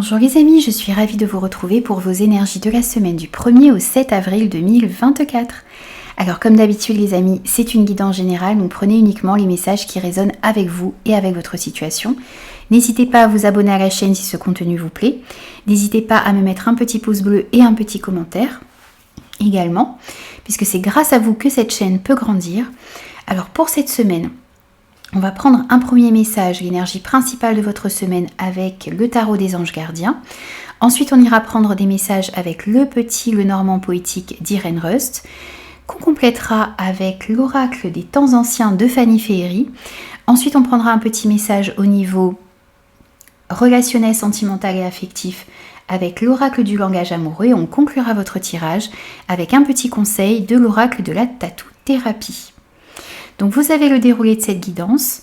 Bonjour les amis, je suis ravie de vous retrouver pour vos énergies de la semaine du 1er au 7 avril 2024. Alors comme d'habitude les amis, c'est une guidance générale, donc prenez uniquement les messages qui résonnent avec vous et avec votre situation. N'hésitez pas à vous abonner à la chaîne si ce contenu vous plaît. N'hésitez pas à me mettre un petit pouce bleu et un petit commentaire également, puisque c'est grâce à vous que cette chaîne peut grandir. Alors pour cette semaine, on va prendre un premier message, l'énergie principale de votre semaine avec le tarot des anges gardiens. Ensuite, on ira prendre des messages avec le petit Lenormand poétique d'Irène Rust, qu'on complétera avec l'oracle des temps anciens de Fanny Féerie. Ensuite, on prendra un petit message au niveau relationnel, sentimental et affectif avec l'oracle du langage amoureux. Et on conclura votre tirage avec un petit conseil de l'oracle de la tatou-thérapie. Donc vous avez le déroulé de cette guidance.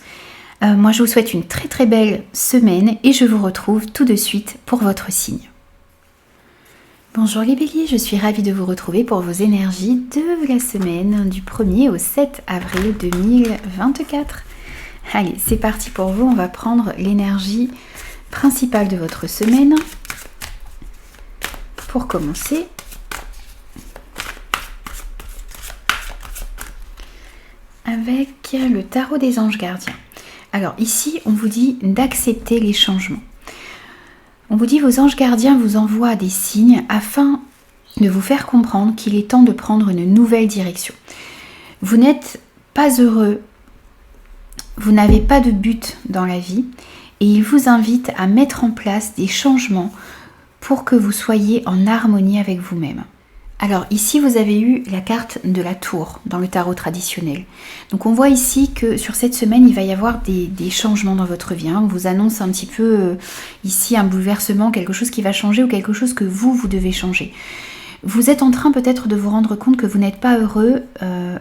Moi je vous souhaite une très très belle semaine et je vous retrouve tout de suite pour votre signe. Bonjour les béliers, je suis ravie de vous retrouver pour vos énergies de la semaine du 1er au 7 avril 2024. Allez, c'est parti pour vous, on va prendre l'énergie principale de votre semaine. Pour commencer, avec le tarot des anges gardiens. Alors ici, on vous dit d'accepter les changements. On vous dit vos anges gardiens vous envoient des signes afin de vous faire comprendre qu'il est temps de prendre une nouvelle direction. Vous n'êtes pas heureux, vous n'avez pas de but dans la vie et ils vous invitent à mettre en place des changements pour que vous soyez en harmonie avec vous-même. Alors ici vous avez eu la carte de la tour dans le tarot traditionnel. Donc on voit ici que sur cette semaine il va y avoir des changements dans votre vie. On vous annonce un petit peu ici un bouleversement, quelque chose qui va changer ou quelque chose que vous devez changer. Vous êtes en train peut-être de vous rendre compte que vous n'êtes pas heureux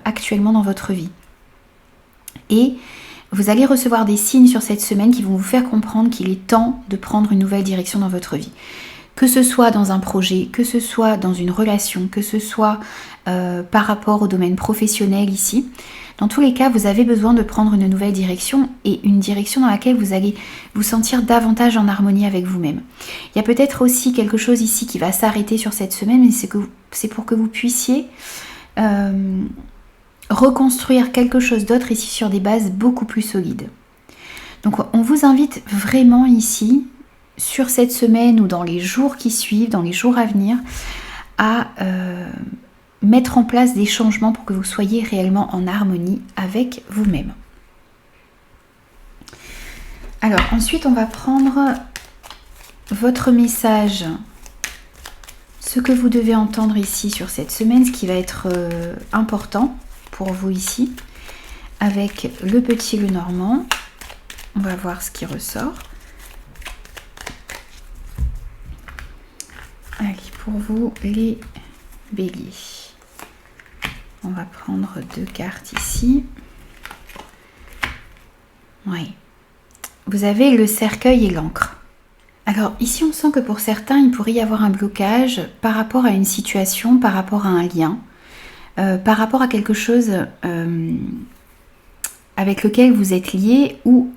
actuellement dans votre vie. Et vous allez recevoir des signes sur cette semaine qui vont vous faire comprendre qu'il est temps de prendre une nouvelle direction dans votre vie. Que ce soit dans un projet, que ce soit dans une relation, que ce soit par rapport au domaine professionnel ici. Dans tous les cas, vous avez besoin de prendre une nouvelle direction et une direction dans laquelle vous allez vous sentir davantage en harmonie avec vous-même. Il y a peut-être aussi quelque chose ici qui va s'arrêter sur cette semaine, mais c'est pour que vous puissiez reconstruire quelque chose d'autre ici sur des bases beaucoup plus solides. Donc on vous invite vraiment ici, sur cette semaine ou dans les jours qui suivent, dans les jours à venir, à mettre en place des changements pour que vous soyez réellement en harmonie avec vous-même. Alors ensuite on va prendre votre message, ce que vous devez entendre ici sur cette semaine, ce qui va être important pour vous ici, avec le petit Lenormand. On va voir ce qui ressort. Allez, pour vous les béliers, on va prendre 2 cartes ici. Oui. Vous avez le cercueil et l'encre. Alors ici, on sent que pour certains, il pourrait y avoir un blocage par rapport à une situation, par rapport à un lien, par rapport à quelque chose avec lequel vous êtes lié ou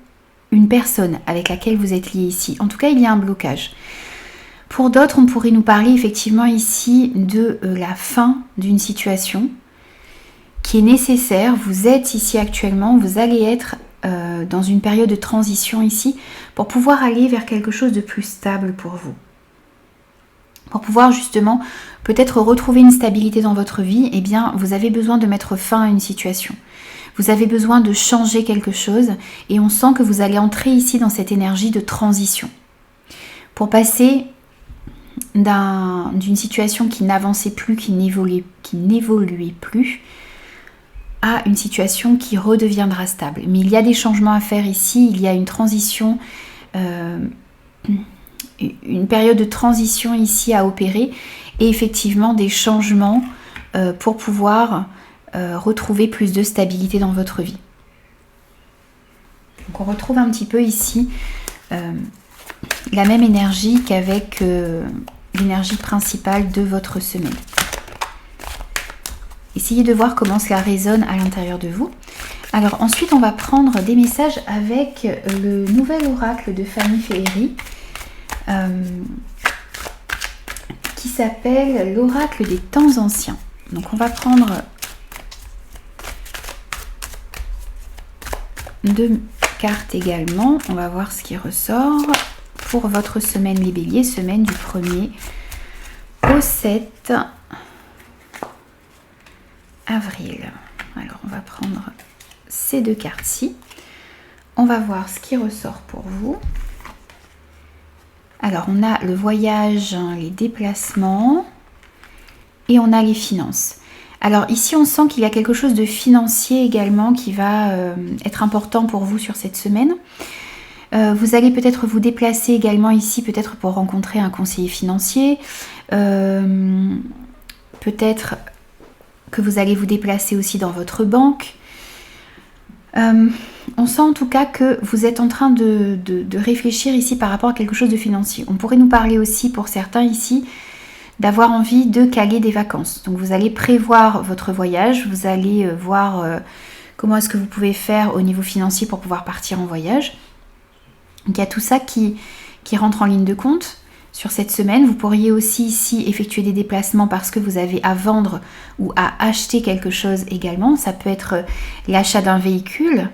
une personne avec laquelle vous êtes lié ici. En tout cas, il y a un blocage. Pour d'autres, on pourrait nous parler effectivement ici de la fin d'une situation qui est nécessaire. Vous êtes ici actuellement, vous allez être dans une période de transition ici pour pouvoir aller vers quelque chose de plus stable pour vous. Pour pouvoir justement peut-être retrouver une stabilité dans votre vie, eh bien vous avez besoin de mettre fin à une situation. Vous avez besoin de changer quelque chose et on sent que vous allez entrer ici dans cette énergie de transition. Pour passer d'une situation qui n'avançait plus, qui n'évoluait plus, à une situation qui redeviendra stable. Mais il y a des changements à faire ici, il y a une transition, une période de transition ici à opérer, et effectivement des changements pour pouvoir retrouver plus de stabilité dans votre vie. Donc on retrouve un petit peu ici la même énergie qu'avec l'énergie principale de votre semaine. Essayez de voir comment cela résonne à l'intérieur de vous. Alors ensuite, on va prendre des messages avec le nouvel oracle de Fanny Féerie qui s'appelle l'oracle des temps anciens. Donc on va prendre 2 cartes également. On va voir ce qui ressort pour votre semaine les béliers, semaine du 1er au 7 avril. Alors on va prendre ces 2 cartes-ci. On va voir ce qui ressort pour vous. Alors on a le voyage, les déplacements et on a les finances. Alors ici on sent qu'il y a quelque chose de financier également qui va être important pour vous sur cette semaine. Vous allez peut-être vous déplacer également ici, peut-être pour rencontrer un conseiller financier. Peut-être que vous allez vous déplacer aussi dans votre banque. On sent en tout cas que vous êtes en train de réfléchir ici par rapport à quelque chose de financier. On pourrait nous parler aussi pour certains ici d'avoir envie de caler des vacances. Donc vous allez prévoir votre voyage, vous allez voir comment est-ce que vous pouvez faire au niveau financier pour pouvoir partir en voyage. Donc il y a tout ça qui rentre en ligne de compte sur cette semaine. Vous pourriez aussi ici effectuer des déplacements parce que vous avez à vendre ou à acheter quelque chose également. Ça peut être l'achat d'un véhicule.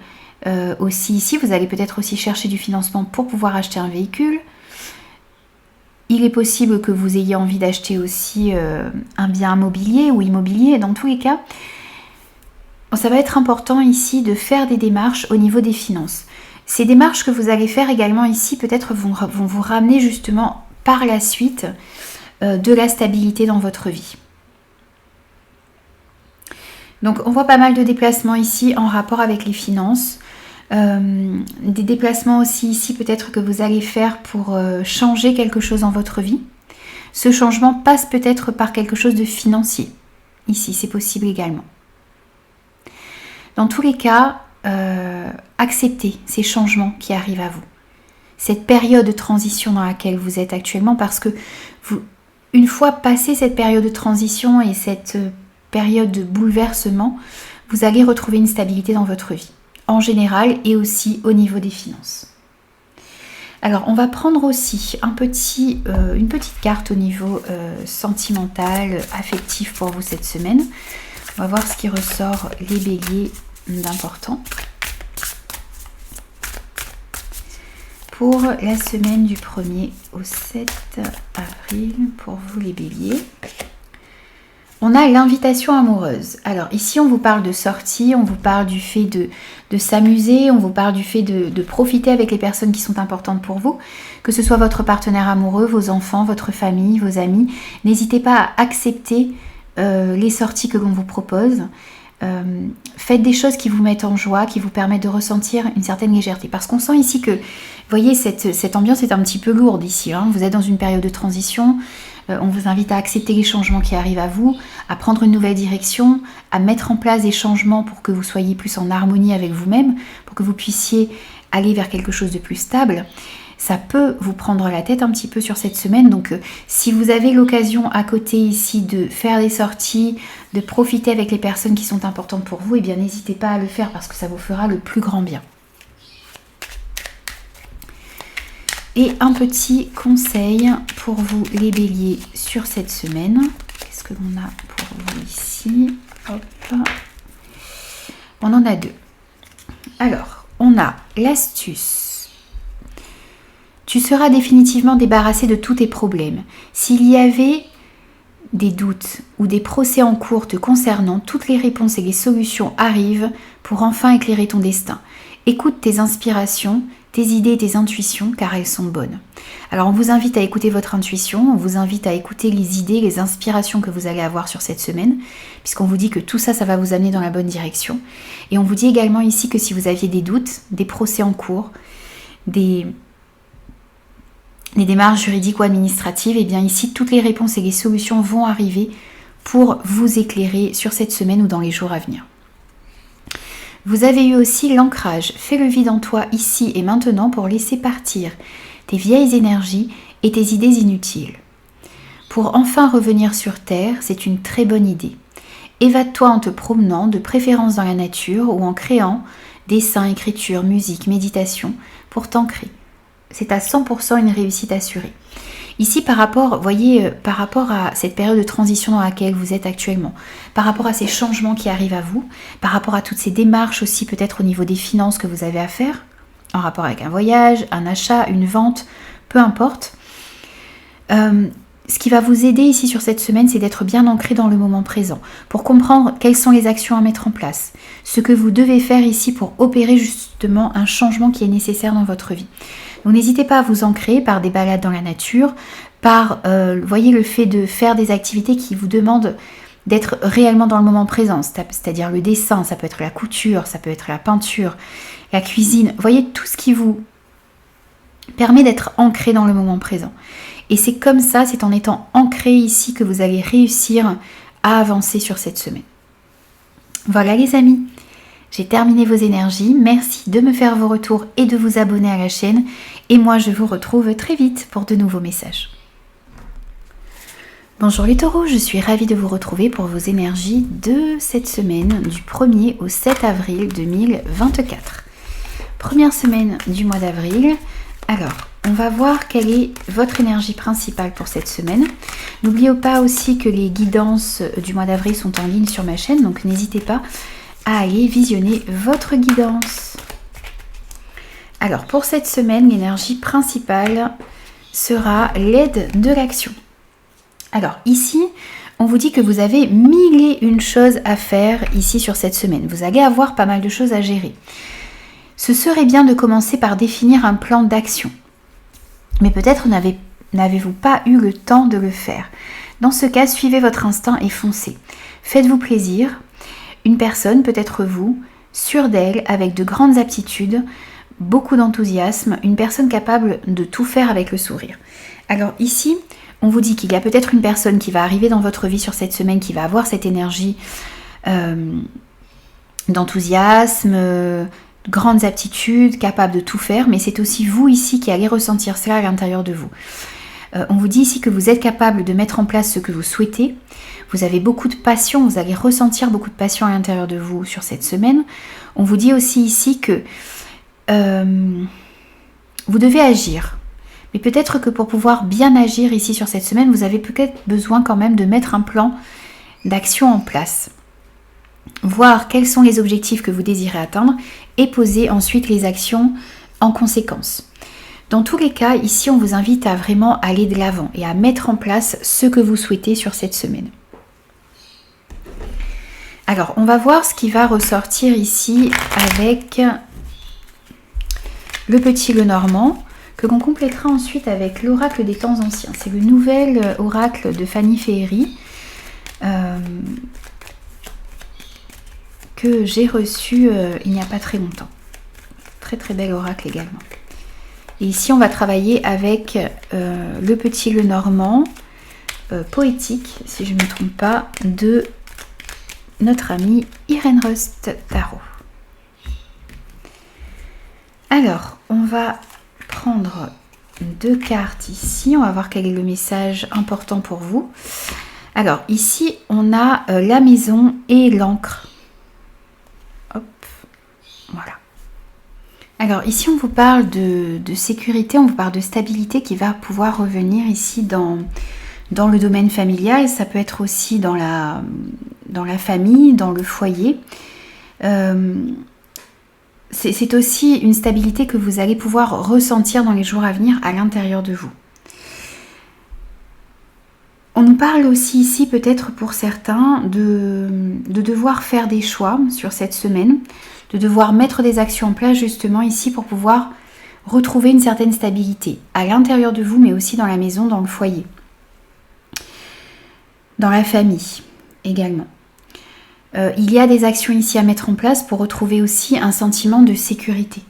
Aussi ici, vous allez peut-être aussi chercher du financement pour pouvoir acheter un véhicule. Il est possible que vous ayez envie d'acheter aussi un bien immobilier ou immobilier. Dans tous les cas, ça va être important ici de faire des démarches au niveau des finances. Ces démarches que vous allez faire également ici peut-être vont vous ramener justement par la suite de la stabilité dans votre vie. Donc on voit pas mal de déplacements ici en rapport avec les finances. Des déplacements aussi ici peut-être que vous allez faire pour changer quelque chose dans votre vie. Ce changement passe peut-être par quelque chose de financier. Ici, c'est possible également. Dans tous les cas, acceptez ces changements qui arrivent à vous. Cette période de transition dans laquelle vous êtes actuellement, parce que une fois passé cette période de transition et cette période de bouleversement, vous allez retrouver une stabilité dans votre vie, en général et aussi au niveau des finances. Alors on va prendre aussi une petite carte au niveau sentimental, affectif pour vous cette semaine. On va voir ce qui ressort les béliers d'important pour la semaine du 1er au 7 avril pour vous les béliers. On a l'invitation amoureuse. Alors ici, on vous parle de sortie, on vous parle du fait de s'amuser, on vous parle du fait de profiter avec les personnes qui sont importantes pour vous, que ce soit votre partenaire amoureux, vos enfants, votre famille, vos amis. N'hésitez pas à accepter les sorties que l'on vous propose. Faites des choses qui vous mettent en joie, qui vous permettent de ressentir une certaine légèreté. Parce qu'on sent ici que, vous voyez, cette ambiance est un petit peu lourde ici. Hein. Vous êtes dans une période de transition. On vous invite à accepter les changements qui arrivent à vous, à prendre une nouvelle direction, à mettre en place des changements pour que vous soyez plus en harmonie avec vous-même, pour que vous puissiez aller vers quelque chose de plus stable. Ça peut vous prendre la tête un petit peu sur cette semaine. Donc si vous avez l'occasion à côté ici de faire des sorties, de profiter avec les personnes qui sont importantes pour vous, eh bien n'hésitez pas à le faire parce que ça vous fera le plus grand bien. Et un petit conseil pour vous les béliers sur cette semaine. Qu'est-ce que l'on a pour vous ici? Hop. On en a 2. Alors, on a l'astuce. Tu seras définitivement débarrassé de tous tes problèmes. S'il y avait des doutes ou des procès en cours te concernant, toutes les réponses et les solutions arrivent pour enfin éclairer ton destin. Écoute tes inspirations, tes idées et tes intuitions, car elles sont bonnes. Alors on vous invite à écouter votre intuition, on vous invite à écouter les idées, les inspirations que vous allez avoir sur cette semaine, puisqu'on vous dit que tout ça, ça va vous amener dans la bonne direction. Et on vous dit également ici que si vous aviez des doutes, des procès en cours, des démarches juridiques ou administratives, et bien ici, toutes les réponses et les solutions vont arriver pour vous éclairer sur cette semaine ou dans les jours à venir. Vous avez eu aussi l'ancrage. Fais le vide en toi ici et maintenant pour laisser partir tes vieilles énergies et tes idées inutiles. Pour enfin revenir sur Terre, c'est une très bonne idée. Évade-toi en te promenant, de préférence dans la nature ou en créant dessin, écriture, musique, méditation pour t'ancrer. c'est à 100% une réussite assurée. Ici, par rapport à cette période de transition dans laquelle vous êtes actuellement, par rapport à ces changements qui arrivent à vous, par rapport à toutes ces démarches aussi peut-être au niveau des finances que vous avez à faire, en rapport avec un voyage, un achat, une vente, peu importe. Ce qui va vous aider ici sur cette semaine, c'est d'être bien ancré dans le moment présent, pour comprendre quelles sont les actions à mettre en place, ce que vous devez faire ici pour opérer justement un changement qui est nécessaire dans votre vie. Donc n'hésitez pas à vous ancrer par des balades dans la nature, par voyez, le fait de faire des activités qui vous demandent d'être réellement dans le moment présent, c'est-à-dire le dessin, ça peut être la couture, ça peut être la peinture, la cuisine, voyez tout ce qui vous permet d'être ancré dans le moment présent. Et c'est comme ça, c'est en étant ancré ici que vous allez réussir à avancer sur cette semaine. Voilà les amis, j'ai terminé vos énergies. Merci de me faire vos retours et de vous abonner à la chaîne. Et moi, je vous retrouve très vite pour de nouveaux messages. Bonjour les taureaux, je suis ravie de vous retrouver pour vos énergies de cette semaine du 1er au 7 avril 2024. Première semaine du mois d'avril. Alors, on va voir quelle est votre énergie principale pour cette semaine. N'oubliez pas aussi que les guidances du mois d'avril sont en ligne sur ma chaîne, donc n'hésitez pas à aller visionner votre guidance. Alors, pour cette semaine, l'énergie principale sera l'aide de l'action. Alors, ici, on vous dit que vous avez 1001 choses à faire ici sur cette semaine. Vous allez avoir pas mal de choses à gérer. Ce serait bien de commencer par définir un plan d'action. Mais peut-être n'avez-vous pas eu le temps de le faire. Dans ce cas, suivez votre instinct et foncez. Faites-vous plaisir. Une personne, peut-être vous, sûre d'elle, avec de grandes aptitudes, beaucoup d'enthousiasme, une personne capable de tout faire avec le sourire. Alors ici, on vous dit qu'il y a peut-être une personne qui va arriver dans votre vie sur cette semaine, qui va avoir cette énergie d'enthousiasme, grandes aptitudes, capable de tout faire, mais c'est aussi vous ici qui allez ressentir cela à l'intérieur de vous. On vous dit ici que vous êtes capable de mettre en place ce que vous souhaitez. Vous avez beaucoup de passion, vous allez ressentir beaucoup de passion à l'intérieur de vous sur cette semaine. On vous dit aussi ici que vous devez agir. Mais peut-être que pour pouvoir bien agir ici sur cette semaine, vous avez peut-être besoin quand même de mettre un plan d'action en place. Voir quels sont les objectifs que vous désirez atteindre et poser ensuite les actions en conséquence. Dans tous les cas, ici on vous invite à vraiment aller de l'avant et à mettre en place ce que vous souhaitez sur cette semaine. Alors on va voir ce qui va ressortir ici avec le petit Lenormand, que l'on complétera ensuite avec l'oracle des temps anciens. C'est le nouvel oracle de Fanny Féerie que j'ai reçu il n'y a pas très longtemps. Très très bel oracle également. Et ici on va travailler avec le petit Lenormand poétique, si je ne me trompe pas, de notre amie Irène Rust Tarot. Alors, on va prendre 2 cartes ici. On va voir quel est le message important pour vous. Alors, ici, on a la maison et l'encre. Hop, voilà. Alors, ici, on vous parle de sécurité, on vous parle de stabilité qui va pouvoir revenir ici dans le domaine familial. Ça peut être aussi dans la famille, dans le foyer. C'est aussi une stabilité que vous allez pouvoir ressentir dans les jours à venir à l'intérieur de vous. On nous parle aussi ici peut-être pour certains de devoir faire des choix sur cette semaine, de devoir mettre des actions en place justement ici pour pouvoir retrouver une certaine stabilité à l'intérieur de vous mais aussi dans la maison, dans le foyer, dans la famille également. Il y a des actions ici à mettre en place pour retrouver aussi un sentiment de sécurité.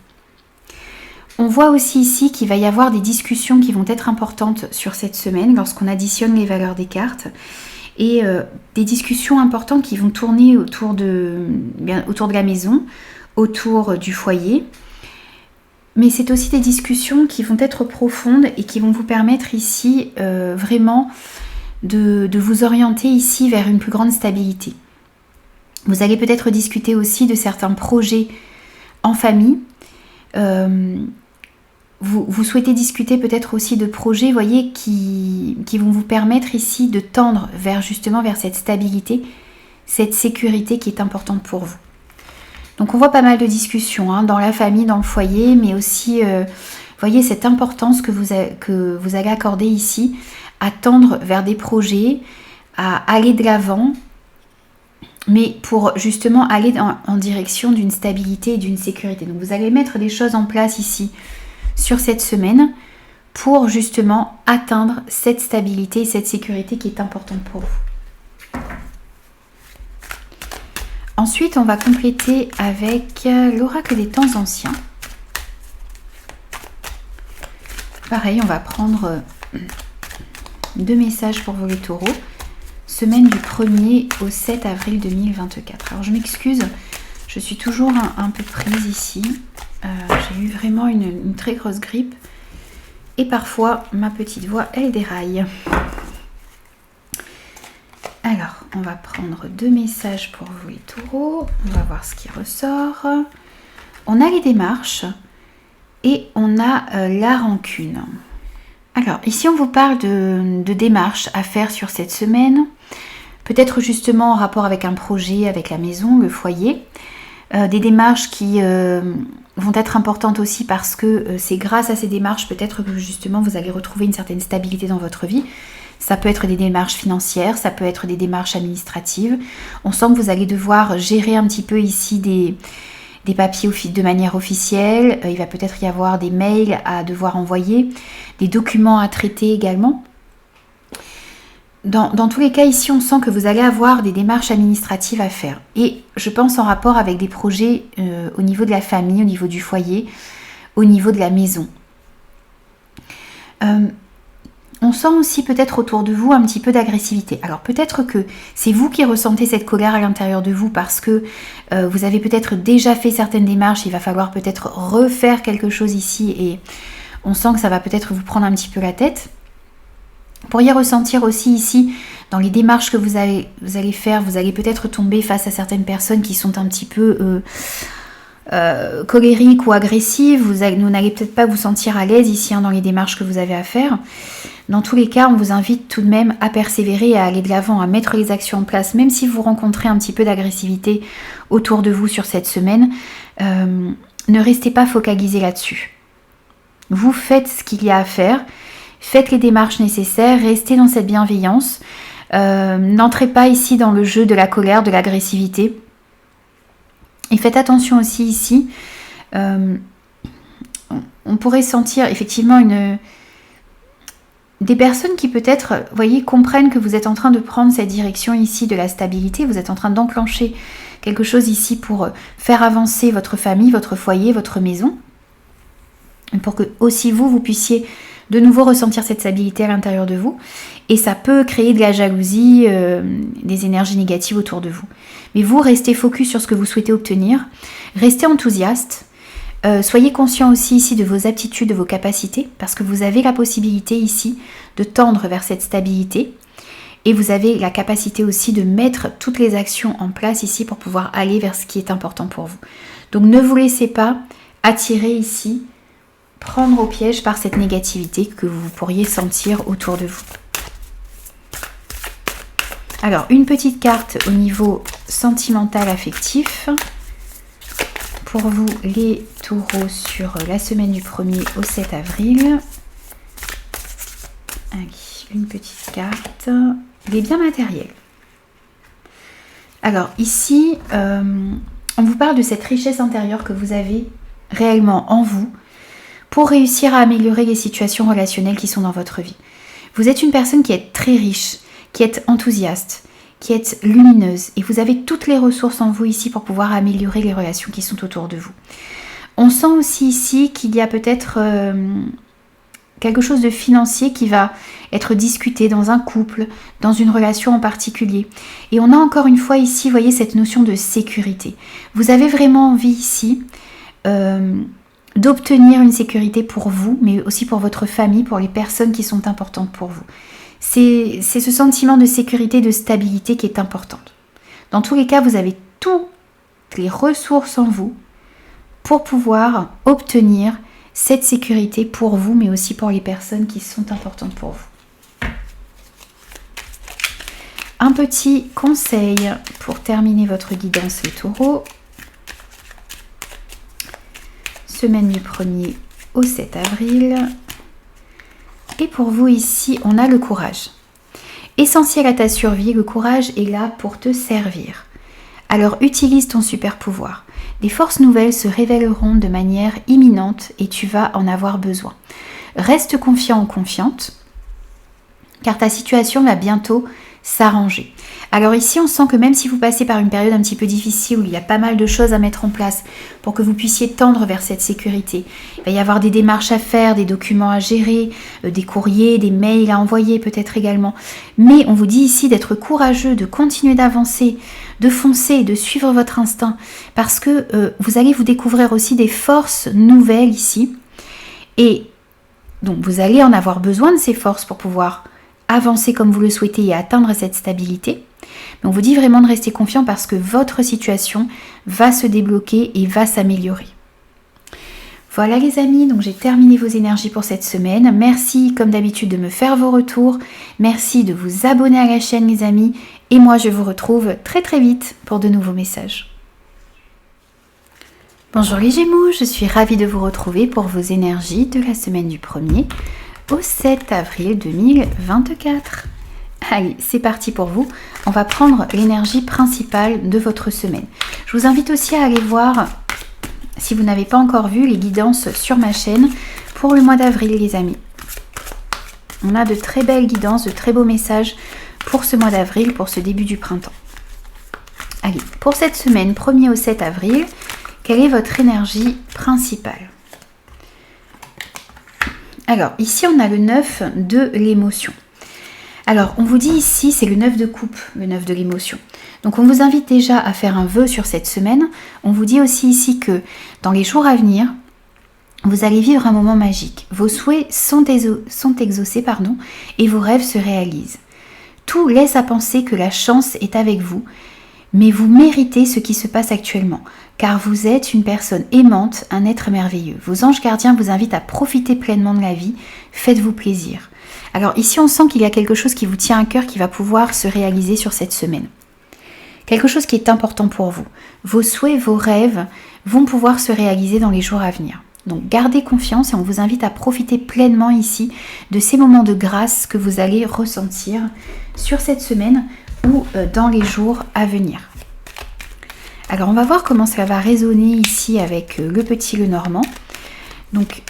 On voit aussi ici qu'il va y avoir des discussions qui vont être importantes sur cette semaine lorsqu'on additionne les valeurs des cartes et des discussions importantes qui vont tourner autour de la maison, autour du foyer. Mais c'est aussi des discussions qui vont être profondes et qui vont vous permettre ici vraiment de vous orienter ici vers une plus grande stabilité. Vous allez peut-être discuter aussi de certains projets en famille vous souhaitez discuter peut-être aussi de projets, vous voyez, qui vont vous permettre ici de tendre justement vers cette stabilité, cette sécurité qui est importante pour vous. Donc on voit pas mal de discussions dans la famille, dans le foyer, mais aussi, vous voyez, cette importance que vous allez accorder ici à tendre vers des projets, à aller de l'avant, mais pour justement aller en direction d'une stabilité et d'une sécurité. Donc vous allez mettre des choses en place ici sur cette semaine pour justement atteindre cette stabilité et cette sécurité qui est importante pour vous. Ensuite, on va compléter avec l'oracle des temps anciens. Pareil, on va prendre 2 messages pour vous les taureaux. Semaine du 1er au 7 avril 2024. Alors je m'excuse, je suis toujours un peu prise ici. J'ai eu vraiment une très grosse grippe. Et parfois, ma petite voix, elle déraille. Alors, on va prendre 2 messages pour vous les taureaux. On va voir ce qui ressort. On a les démarches et on a la rancune. Alors, ici, on vous parle de démarches à faire sur cette semaine. Peut-être justement en rapport avec un projet, avec la maison, le foyer. Des démarches qui vont être importantes aussi parce que c'est grâce à ces démarches peut-être que justement vous allez retrouver une certaine stabilité dans votre vie. Ça peut être des démarches financières, ça peut être des démarches administratives. On sent que vous allez devoir gérer un petit peu ici des papiers de manière officielle. Il va peut-être y avoir des mails à devoir envoyer, des documents à traiter également. Dans tous les cas, ici, on sent que vous allez avoir des démarches administratives à faire. Et je pense en rapport avec des projets au niveau de la famille, au niveau du foyer, au niveau de la maison. On sent aussi peut-être autour de vous un petit peu d'agressivité. Alors peut-être que c'est vous qui ressentez cette colère à l'intérieur de vous parce que vous avez peut-être déjà fait certaines démarches. Il va falloir peut-être refaire quelque chose ici et on sent que ça va peut-être vous prendre un petit peu la tête. Vous pourriez ressentir aussi ici, dans les démarches que vous allez faire, vous allez peut-être tomber face à certaines personnes qui sont un petit peu colériques ou agressives. Vous n'allez peut-être pas vous sentir à l'aise ici dans les démarches que vous avez à faire. Dans tous les cas, on vous invite tout de même à persévérer et à aller de l'avant, à mettre les actions en place, même si vous rencontrez un petit peu d'agressivité autour de vous sur cette semaine. Ne restez pas focalisé là-dessus. Vous faites ce qu'il y a à faire. Faites les démarches nécessaires, restez dans cette bienveillance. N'entrez pas ici dans le jeu de la colère, de l'agressivité. Et faites attention aussi ici. On pourrait sentir effectivement des personnes qui peut-être, vous voyez, comprennent que vous êtes en train de prendre cette direction ici de la stabilité. Vous êtes en train d'enclencher quelque chose ici pour faire avancer votre famille, votre foyer, votre maison. Pour que aussi vous puissiez de nouveau ressentir cette stabilité à l'intérieur de vous. Et ça peut créer de la jalousie, des énergies négatives autour de vous. Mais vous, restez focus sur ce que vous souhaitez obtenir. Restez enthousiaste. Soyez conscient aussi ici de vos aptitudes, de vos capacités, parce que vous avez la possibilité ici de tendre vers cette stabilité. Et vous avez la capacité aussi de mettre toutes les actions en place ici pour pouvoir aller vers ce qui est important pour vous. Donc ne vous laissez pas attirer ici, prendre au piège par cette négativité que vous pourriez sentir autour de vous. Alors, une petite carte au niveau sentimental affectif pour vous les taureaux sur la semaine du 1er au 7 avril. Allez, une petite carte. Les biens matériels. Alors ici, on vous parle de cette richesse intérieure que vous avez réellement en vous pour réussir à améliorer les situations relationnelles qui sont dans votre vie. Vous êtes une personne qui est très riche, qui est enthousiaste, qui est lumineuse et vous avez toutes les ressources en vous ici pour pouvoir améliorer les relations qui sont autour de vous. On sent aussi ici qu'il y a peut-être quelque chose de financier qui va être discuté dans un couple, dans une relation en particulier. Et on a encore une fois ici, vous voyez, cette notion de sécurité. Vous avez vraiment envie ici d'obtenir une sécurité pour vous, mais aussi pour votre famille, pour les personnes qui sont importantes pour vous. C'est ce sentiment de sécurité, de stabilité qui est important. Dans tous les cas, vous avez toutes les ressources en vous pour pouvoir obtenir cette sécurité pour vous, mais aussi pour les personnes qui sont importantes pour vous. Un petit conseil pour terminer votre guidance, les taureaux. Semaine du 1er au 7 avril. Et pour vous ici, on a le courage. Essentiel à ta survie, le courage est là pour te servir. Alors utilise ton super pouvoir. Des forces nouvelles se révéleront de manière imminente et tu vas en avoir besoin. Reste confiant ou confiante, car ta situation va bientôt s'arranger. Alors ici, on sent que même si vous passez par une période un petit peu difficile où il y a pas mal de choses à mettre en place pour que vous puissiez tendre vers cette sécurité, il va y avoir des démarches à faire, des documents à gérer, des courriers, des mails à envoyer peut-être également. Mais on vous dit ici d'être courageux, de continuer d'avancer, de foncer, de suivre votre instinct parce que vous allez vous découvrir aussi des forces nouvelles ici. Et donc vous allez en avoir besoin de ces forces pour pouvoir avancer comme vous le souhaitez et atteindre cette stabilité. Mais on vous dit vraiment de rester confiant parce que votre situation va se débloquer et va s'améliorer. Voilà les amis, donc j'ai terminé vos énergies pour cette semaine. Merci comme d'habitude de me faire vos retours. Merci de vous abonner à la chaîne les amis. Et moi je vous retrouve très très vite pour de nouveaux messages. Bonjour les Gémeaux, je suis ravie de vous retrouver pour vos énergies de la semaine du 1er au 7 avril 2024. Allez, c'est parti pour vous. On va prendre l'énergie principale de votre semaine. Je vous invite aussi à aller voir, si vous n'avez pas encore vu, les guidances sur ma chaîne pour le mois d'avril, les amis. On a de très belles guidances, de très beaux messages pour ce mois d'avril, pour ce début du printemps. Allez, pour cette semaine, 1er au 7 avril, quelle est votre énergie principale ? Alors, ici, on a le 9 de l'émotion. Alors, on vous dit ici, c'est le 9 de coupe, le 9 de l'émotion. Donc, on vous invite déjà à faire un vœu sur cette semaine. On vous dit aussi ici que dans les jours à venir, vous allez vivre un moment magique. Vos souhaits sont exaucés, et vos rêves se réalisent. Tout laisse à penser que la chance est avec vous, mais vous méritez ce qui se passe actuellement, car vous êtes une personne aimante, un être merveilleux. Vos anges gardiens vous invitent à profiter pleinement de la vie, faites-vous plaisir. Alors ici, on sent qu'il y a quelque chose qui vous tient à cœur qui va pouvoir se réaliser sur cette semaine. Quelque chose qui est important pour vous. Vos souhaits, vos rêves vont pouvoir se réaliser dans les jours à venir. Donc gardez confiance et on vous invite à profiter pleinement ici de ces moments de grâce que vous allez ressentir sur cette semaine ou dans les jours à venir. Alors on va voir comment ça va résonner ici avec le petit Lenormand. Donc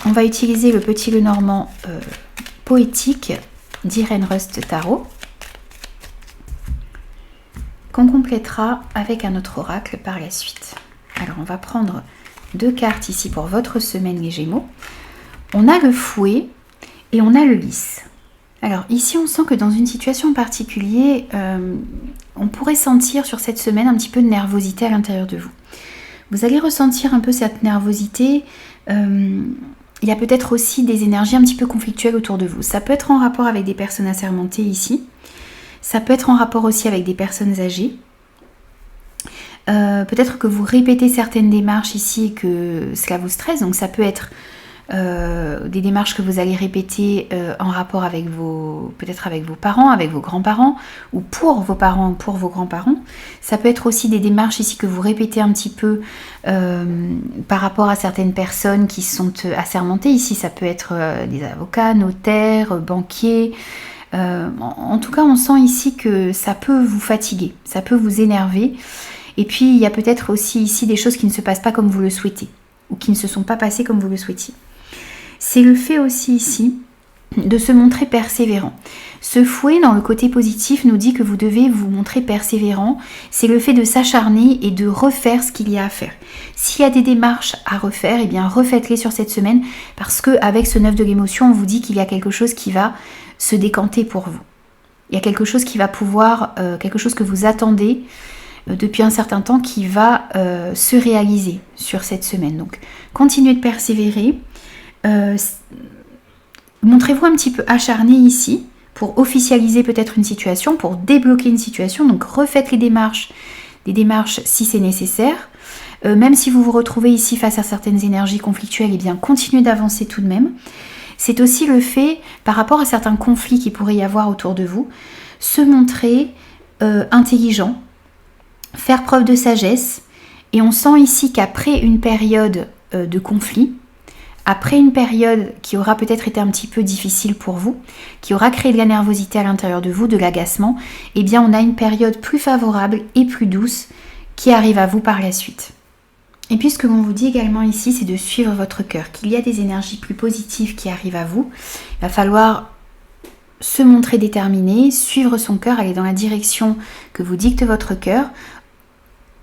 on va utiliser le petit Lenormand poétique d'Irène Rust Tarot, qu'on complétera avec un autre oracle par la suite. Alors on va prendre 2 cartes ici pour votre semaine les Gémeaux. On a le fouet et on a le lys. Alors ici on sent que dans une situation particulière, on pourrait sentir sur cette semaine un petit peu de nervosité à l'intérieur de vous. Vous allez ressentir un peu cette nervosité. Il y a peut-être aussi des énergies un petit peu conflictuelles autour de vous. Ça peut être en rapport avec des personnes assermentées ici. Ça peut être en rapport aussi avec des personnes âgées. Peut-être que vous répétez certaines démarches ici et que cela vous stresse. Donc ça peut être des démarches que vous allez répéter en rapport avec peut-être avec vos parents, avec vos grands-parents, ou pour vos parents ou pour vos grands-parents. Ça peut être aussi des démarches ici que vous répétez un petit peu par rapport à certaines personnes qui sont assermentées. Ici, ça peut être des avocats, notaires, banquiers. En tout cas, on sent ici que ça peut vous fatiguer, ça peut vous énerver. Et puis, il y a peut-être aussi ici des choses qui ne se passent pas comme vous le souhaitez, ou qui ne se sont pas passées comme vous le souhaitiez. C'est le fait aussi ici de se montrer persévérant. Ce fouet, dans le côté positif, nous dit que vous devez vous montrer persévérant. C'est le fait de s'acharner et de refaire ce qu'il y a à faire. S'il y a des démarches à refaire, eh bien refaites-les sur cette semaine, parce qu'avec ce 9 de l'émotion, on vous dit qu'il y a quelque chose qui va se décanter pour vous. Il y a quelque chose qui va pouvoir, quelque chose que vous attendez depuis un certain temps qui va se réaliser sur cette semaine. Donc continuez de persévérer. Montrez-vous un petit peu acharné ici pour officialiser peut-être une situation, pour débloquer une situation. Donc refaites des démarches si c'est nécessaire. Même si vous vous retrouvez ici face à certaines énergies conflictuelles, eh bien continuez d'avancer tout de même. C'est aussi le fait, par rapport à certains conflits qui pourraient y avoir autour de vous, se montrer intelligent, faire preuve de sagesse. Et on sent ici qu'après une période de conflit, après une période qui aura peut-être été un petit peu difficile pour vous, qui aura créé de la nervosité à l'intérieur de vous, de l'agacement, eh bien on a une période plus favorable et plus douce qui arrive à vous par la suite. Et puis ce que l'on vous dit également ici, c'est de suivre votre cœur, qu'il y a des énergies plus positives qui arrivent à vous. Il va falloir se montrer déterminé, suivre son cœur, aller dans la direction que vous dicte votre cœur.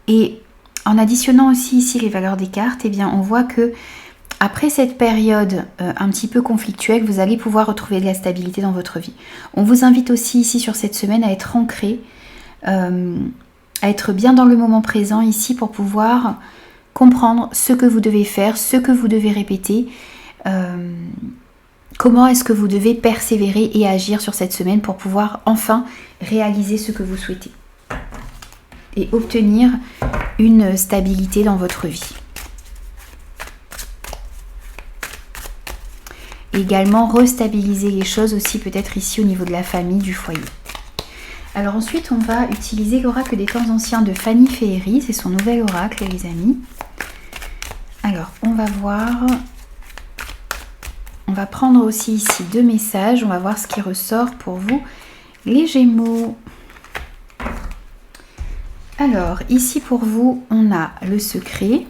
Et en additionnant aussi ici les valeurs des cartes, eh bien on voit que après cette période un petit peu conflictuelle, vous allez pouvoir retrouver de la stabilité dans votre vie. On vous invite aussi ici sur cette semaine à être ancré, à être bien dans le moment présent ici pour pouvoir comprendre ce que vous devez faire, ce que vous devez répéter, comment est-ce que vous devez persévérer et agir sur cette semaine pour pouvoir enfin réaliser ce que vous souhaitez et obtenir une stabilité dans votre vie. Également restabiliser les choses aussi peut-être ici au niveau de la famille, du foyer. Alors ensuite on va utiliser l'oracle des temps anciens de Fanny Féery, c'est son nouvel oracle les amis. Alors on va voir, on va prendre aussi ici 2 messages, on va voir ce qui ressort pour vous les Gémeaux. Alors ici pour vous on a le secret.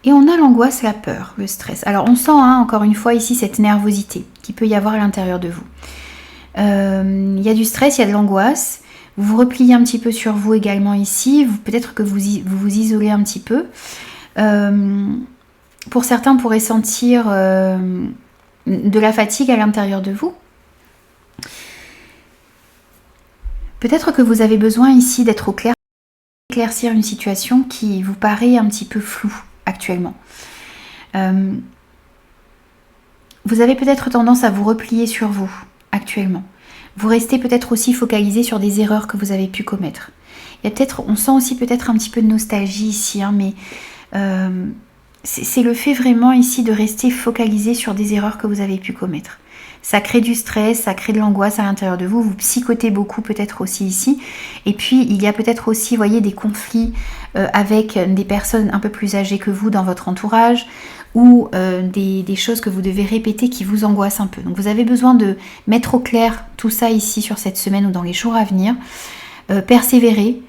Et on a l'angoisse, la peur, le stress. Alors on sent encore une fois ici cette nervosité qui peut y avoir à l'intérieur de vous. Il y a du stress, il y a de l'angoisse. Vous vous repliez un petit peu sur vous également ici. Peut-être que vous vous isolez un petit peu. Pour certains, on pourrait sentir de la fatigue à l'intérieur de vous. Peut-être que vous avez besoin ici d'être au clair, d'éclaircir une situation qui vous paraît un petit peu floue actuellement. Vous avez peut-être tendance à vous replier sur vous actuellement. Vous restez peut-être aussi focalisé sur des erreurs que vous avez pu commettre. Il y a peut-être, on sent aussi peut-être un petit peu de nostalgie ici, mais c'est le fait vraiment ici de rester focalisé sur des erreurs que vous avez pu commettre. Ça crée du stress, ça crée de l'angoisse à l'intérieur de vous. Vous psychotez beaucoup peut-être aussi ici. Et puis, il y a peut-être aussi, voyez, des conflits avec des personnes un peu plus âgées que vous dans votre entourage ou des choses que vous devez répéter qui vous angoissent un peu. Donc, vous avez besoin de mettre au clair tout ça ici sur cette semaine ou dans les jours à venir. Persévérer.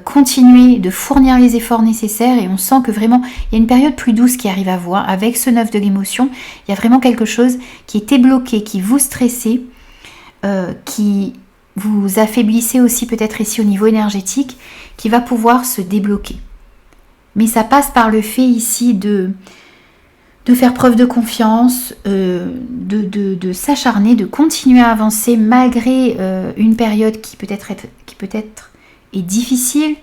Continuer de fournir les efforts nécessaires et on sent que vraiment il y a une période plus douce qui arrive à vous avec ce 9 de l'émotion. Il y a vraiment quelque chose qui était bloqué, qui vous stressait, qui vous affaiblissait aussi peut-être ici au niveau énergétique, qui va pouvoir se débloquer. Mais ça passe par le fait ici de faire preuve de confiance, de s'acharner, de continuer à avancer malgré une période qui peut-être est difficile,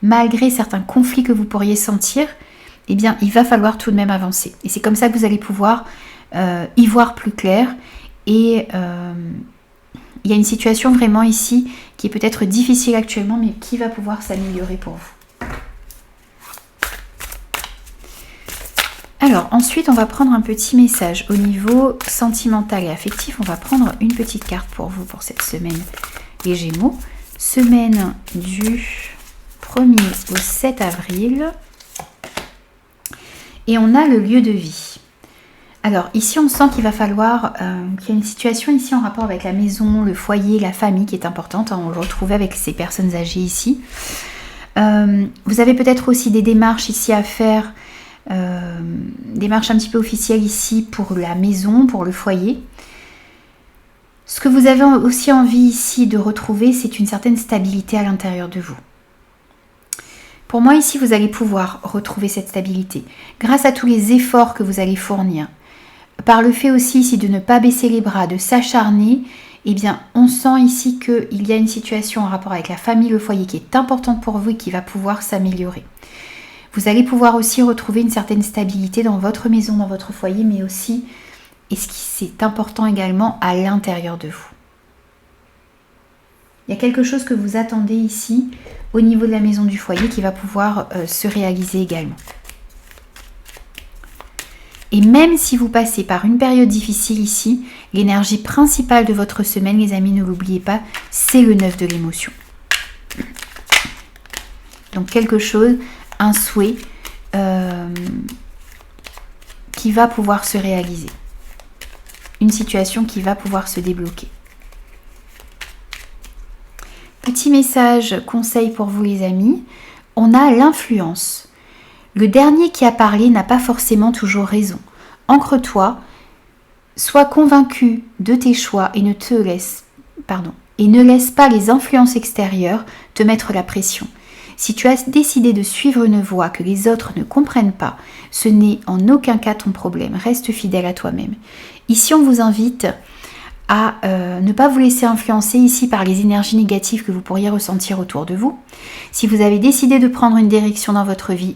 malgré certains conflits que vous pourriez sentir, eh bien il va falloir tout de même avancer. Et c'est comme ça que vous allez pouvoir y voir plus clair. Et il y a une situation vraiment ici qui est peut-être difficile actuellement, mais qui va pouvoir s'améliorer pour vous. Alors ensuite on va prendre un petit message au niveau sentimental et affectif. On va prendre une petite carte pour vous pour cette semaine, les Gémeaux. Semaine du 1er au 7 avril. Et on a le lieu de vie. Alors ici on sent qu'il va falloir qu'il y a une situation ici en rapport avec la maison, le foyer, la famille qui est importante. On le retrouve avec ces personnes âgées ici. Vous avez peut-être aussi des démarches ici à faire, démarches un petit peu officielles ici pour la maison, pour le foyer. Ce que vous avez aussi envie ici de retrouver, c'est une certaine stabilité à l'intérieur de vous. Pour moi, ici, vous allez pouvoir retrouver cette stabilité grâce à tous les efforts que vous allez fournir. Par le fait aussi ici de ne pas baisser les bras, de s'acharner, eh bien, on sent ici qu'il y a une situation en rapport avec la famille, le foyer qui est importante pour vous et qui va pouvoir s'améliorer. Vous allez pouvoir aussi retrouver une certaine stabilité dans votre maison, dans votre foyer, mais aussi... Et ce qui c'est important également à l'intérieur de vous. Il y a quelque chose que vous attendez ici au niveau de la maison du foyer qui va pouvoir se réaliser également. Et même si vous passez par une période difficile ici, l'énergie principale de votre semaine, les amis, ne l'oubliez pas, c'est le 9 de l'émotion. Donc quelque chose, un souhait qui va pouvoir se réaliser. Une situation qui va pouvoir se débloquer. Petit message, conseil pour vous les amis, on a l'influence. Le dernier qui a parlé n'a pas forcément toujours raison. Ancre-toi, sois convaincu de tes choix et ne laisse pas les influences extérieures te mettre la pression. Si tu as décidé de suivre une voie que les autres ne comprennent pas, ce n'est en aucun cas ton problème. Reste fidèle à toi-même. Ici, on vous invite à ne pas vous laisser influencer ici par les énergies négatives que vous pourriez ressentir autour de vous. Si vous avez décidé de prendre une direction dans votre vie,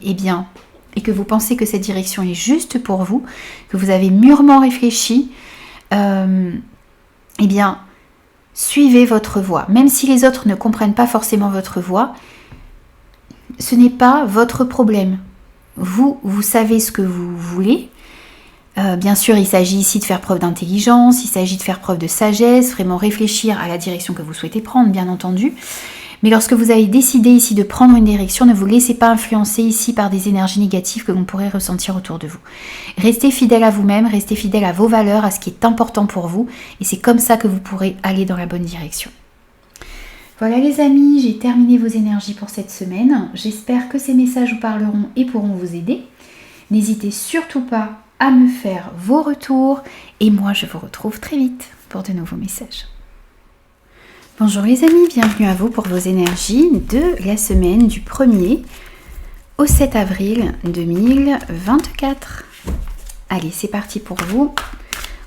et que vous pensez que cette direction est juste pour vous, que vous avez mûrement réfléchi, suivez votre voie. Même si les autres ne comprennent pas forcément votre voie, ce n'est pas votre problème. Vous savez ce que vous voulez. Bien sûr, il s'agit ici de faire preuve d'intelligence, il s'agit de faire preuve de sagesse, vraiment réfléchir à la direction que vous souhaitez prendre, bien entendu. Mais lorsque vous avez décidé ici de prendre une direction, ne vous laissez pas influencer ici par des énergies négatives que l'on pourrait ressentir autour de vous. Restez fidèle à vous-même, restez fidèle à vos valeurs, à ce qui est important pour vous, et c'est comme ça que vous pourrez aller dans la bonne direction. Voilà les amis, j'ai terminé vos énergies pour cette semaine. J'espère que ces messages vous parleront et pourront vous aider. N'hésitez surtout pas à me faire vos retours et moi je vous retrouve très vite pour de nouveaux messages. Bonjour les amis, bienvenue à vous pour vos énergies de la semaine du 1er au 7 avril 2024. Allez, c'est parti pour vous.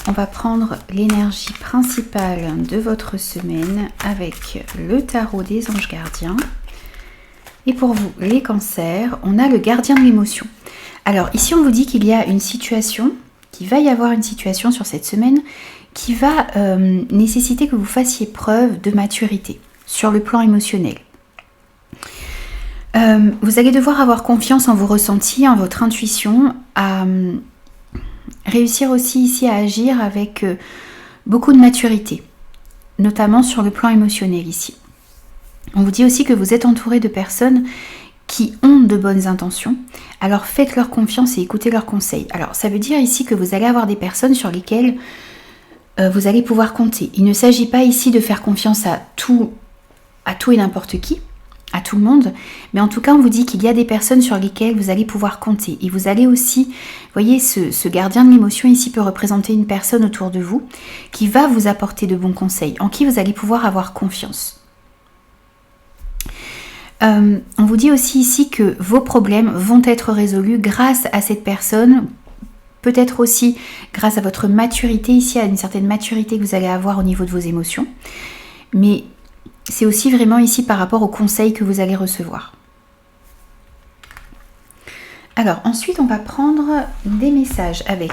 On va prendre l'énergie principale de votre semaine avec le tarot des anges gardiens. Et pour vous, les cancers, on a le gardien de l'émotion. Alors ici, on vous dit qu'il y a une situation, qu'il va y avoir une situation sur cette semaine qui va nécessiter que vous fassiez preuve de maturité sur le plan émotionnel. Vous allez devoir avoir confiance en vos ressentis, en votre intuition, à réussir aussi ici à agir avec beaucoup de maturité, notamment sur le plan émotionnel ici. On vous dit aussi que vous êtes entouré de personnes qui ont de bonnes intentions, alors faites-leur confiance et écoutez leurs conseils. Alors ça veut dire ici que vous allez avoir des personnes sur lesquelles vous allez pouvoir compter. Il ne s'agit pas ici de faire confiance à tout et n'importe qui, à tout le monde, mais en tout cas on vous dit qu'il y a des personnes sur lesquelles vous allez pouvoir compter. Et vous allez aussi, vous voyez, ce gardien de l'émotion ici peut représenter une personne autour de vous qui va vous apporter de bons conseils, en qui vous allez pouvoir avoir confiance. On vous dit aussi ici que vos problèmes vont être résolus grâce à cette personne, peut-être aussi grâce à votre maturité ici, à une certaine maturité que vous allez avoir au niveau de vos émotions, mais c'est aussi vraiment ici par rapport aux conseils que vous allez recevoir. Alors ensuite on va prendre des messages avec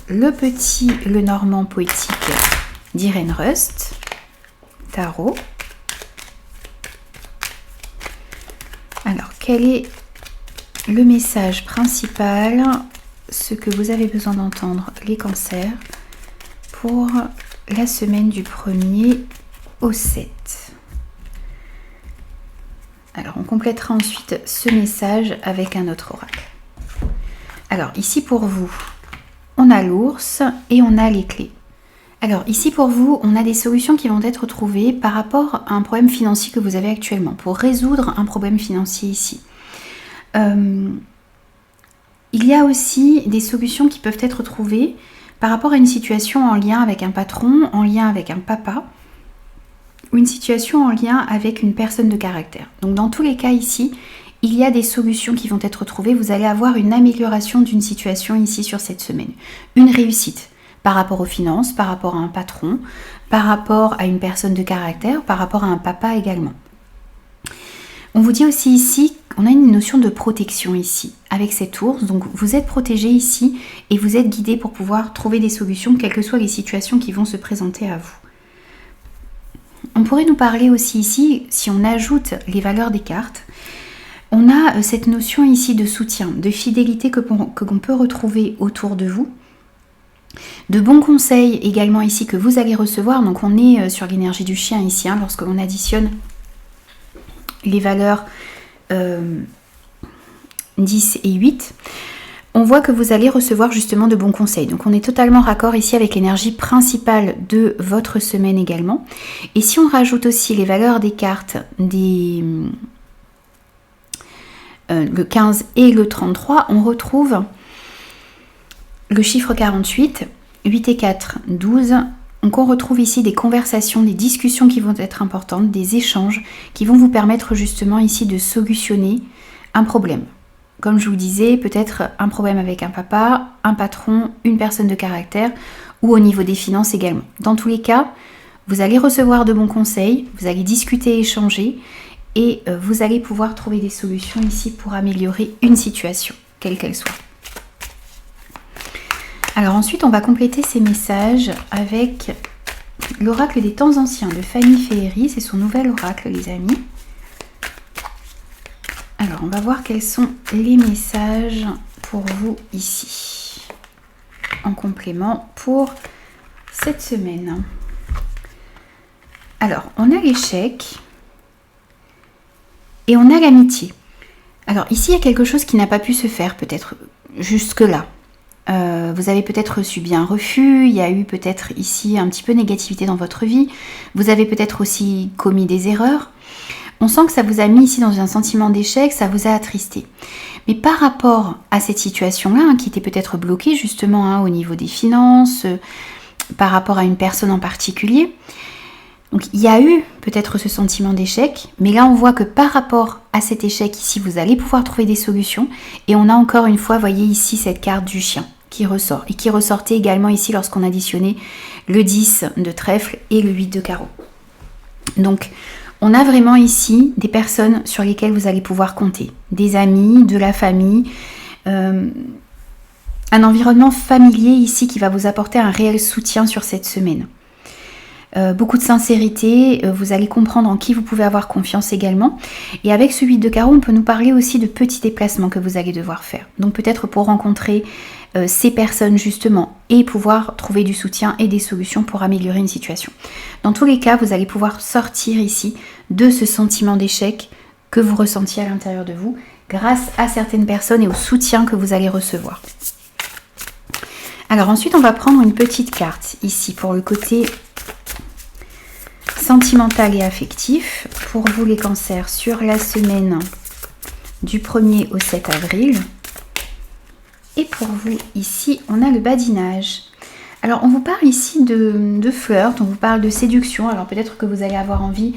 le Normand poétique d'Irène Rust, tarot. Alors, quel est le message principal, ce que vous avez besoin d'entendre, les cancers, pour la semaine du 1er au 7 ? Alors, on complétera ensuite ce message avec un autre oracle. Alors, ici pour vous, on a l'ours et on a les clés. Alors ici pour vous, on a des solutions qui vont être trouvées par rapport à un problème financier que vous avez actuellement, pour résoudre un problème financier ici. Il y a aussi des solutions qui peuvent être trouvées par rapport à une situation en lien avec un patron, en lien avec un papa, ou une situation en lien avec une personne de caractère. Donc dans tous les cas ici, il y a des solutions qui vont être trouvées. Vous allez avoir une amélioration d'une situation ici sur cette semaine, une réussite. Par rapport aux finances, par rapport à un patron, par rapport à une personne de caractère, par rapport à un papa également. On vous dit aussi ici, on a une notion de protection ici, avec cet ours. Donc vous êtes protégé ici et vous êtes guidé pour pouvoir trouver des solutions, quelles que soient les situations qui vont se présenter à vous. On On pourrait nous parler aussi ici, si on ajoute les valeurs des cartes, on a cette notion ici de soutien, de fidélité que l'on peut retrouver autour de vous, de bons conseils également ici que vous allez recevoir. Donc on est sur l'énergie du chien ici, hein, lorsque l'on additionne les valeurs 10 et 8. On voit que vous allez recevoir justement de bons conseils. Donc on est totalement raccord ici avec l'énergie principale de votre semaine également. Et si on rajoute aussi les valeurs des cartes, le 15 et le 33, on retrouve le chiffre 48, 8 et 4, 12. Donc on retrouve ici des conversations, des discussions qui vont être importantes, des échanges qui vont vous permettre justement ici de solutionner un problème. Comme je vous disais, peut-être un problème avec un papa, un patron, une personne de caractère ou au niveau des finances également. Dans tous les cas, vous allez recevoir de bons conseils, vous allez discuter, échanger et vous allez pouvoir trouver des solutions ici pour améliorer une situation, quelle qu'elle soit. Alors ensuite, on va compléter ces messages avec l'oracle des temps anciens de Fanny Féery. C'est son nouvel oracle, les amis. Alors, on va voir quels sont les messages pour vous ici, en complément pour cette semaine. Alors, on a l'échec et on a l'amitié. Alors, ici, il y a quelque chose qui n'a pas pu se faire, peut-être jusque-là. Vous avez peut-être subi un refus, il y a eu peut-être ici un petit peu de négativité dans votre vie. Vous avez peut-être aussi commis des erreurs. On sent que ça vous a mis ici dans un sentiment d'échec, ça vous a attristé. Mais par rapport à cette situation-là, hein, qui était peut-être bloquée justement hein, au niveau des finances, par rapport à une personne en particulier, donc il y a eu peut-être ce sentiment d'échec, mais là on voit que par rapport à cet échec ici, vous allez pouvoir trouver des solutions. Et on a encore une fois, voyez ici cette carte du chien qui ressort, et qui ressortait également ici lorsqu'on additionnait le 10 de trèfle et le 8 de carreau. Donc, on a vraiment ici des personnes sur lesquelles vous allez pouvoir compter. Des amis, de la famille, un environnement familier ici qui va vous apporter un réel soutien sur cette semaine. Beaucoup de sincérité, vous allez comprendre en qui vous pouvez avoir confiance également. Et avec ce 8 de carreau, on peut nous parler aussi de petits déplacements que vous allez devoir faire. Donc peut-être pour rencontrer ces personnes justement et pouvoir trouver du soutien et des solutions pour améliorer une situation. Dans tous les cas, vous allez pouvoir sortir ici de ce sentiment d'échec que vous ressentiez à l'intérieur de vous grâce à certaines personnes et au soutien que vous allez recevoir. Alors ensuite, on va prendre une petite carte ici pour le côté sentimental et affectif pour vous les cancers sur la semaine du 1er au 7 avril. Et pour vous ici, on a le badinage. Alors on vous parle ici de flirt, on vous parle de séduction. Alors peut-être que vous allez avoir envie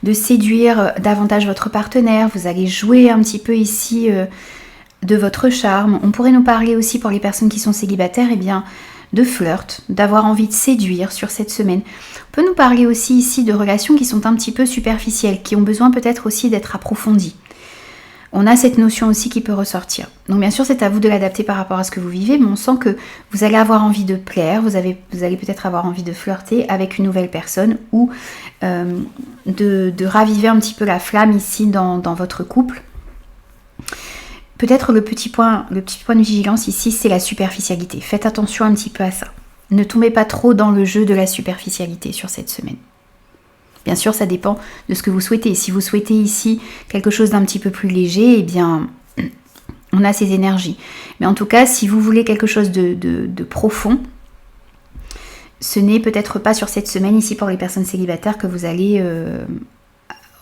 de séduire davantage votre partenaire. Vous allez jouer un petit peu ici de votre charme. On pourrait nous parler aussi pour les personnes qui sont célibataires, eh bien de flirt, d'avoir envie de séduire sur cette semaine. On peut nous parler aussi ici de relations qui sont un petit peu superficielles, qui ont besoin peut-être aussi d'être approfondies. On a cette notion aussi qui peut ressortir. Donc bien sûr, c'est à vous de l'adapter par rapport à ce que vous vivez, mais on sent que vous allez avoir envie de plaire, vous allez peut-être avoir envie de flirter avec une nouvelle personne ou de raviver un petit peu la flamme ici dans votre couple. Peut-être le petit point de vigilance ici, c'est la superficialité. Faites attention un petit peu à ça. Ne tombez pas trop dans le jeu de la superficialité sur cette semaine. Bien sûr, ça dépend de ce que vous souhaitez. Si vous souhaitez ici quelque chose d'un petit peu plus léger, eh bien, on a ces énergies. Mais en tout cas, si vous voulez quelque chose de profond, ce n'est peut-être pas sur cette semaine ici pour les personnes célibataires que vous allez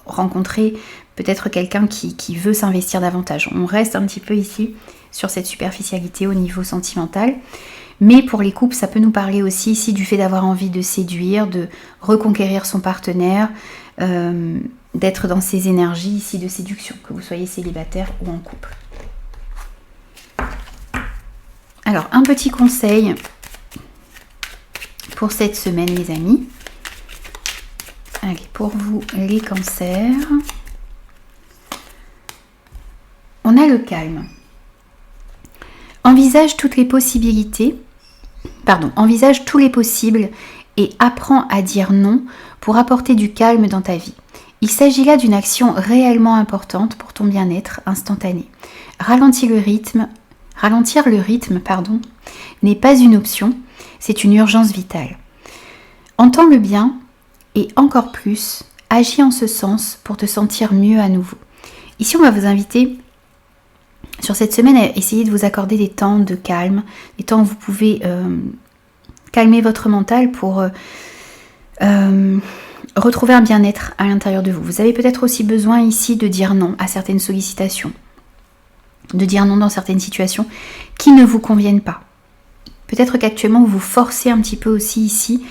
rencontrer peut-être quelqu'un qui veut s'investir davantage. On reste un petit peu ici sur cette superficialité au niveau sentimental. Mais pour les couples, ça peut nous parler aussi ici du fait d'avoir envie de séduire, de reconquérir son partenaire, d'être dans ces énergies ici de séduction, que vous soyez célibataire ou en couple. Alors, un petit conseil pour cette semaine, les amis. Allez, pour vous, les cancers. On a le calme. Envisage tous les possibles et apprends à dire non pour apporter du calme dans ta vie. Il s'agit là d'une action réellement importante pour ton bien-être instantané. Ralentir le rythme, n'est pas une option, c'est une urgence vitale. Entends le bien et encore plus, agis en ce sens pour te sentir mieux à nouveau. Ici, on va vous inviter sur cette semaine à essayer de vous accorder des temps de calme, des temps où vous pouvez calmer votre mental pour retrouver un bien-être à l'intérieur de vous. Vous avez peut-être aussi besoin ici de dire non à certaines sollicitations, de dire non dans certaines situations qui ne vous conviennent pas. Peut-être qu'actuellement vous vous forcez un petit peu aussi ici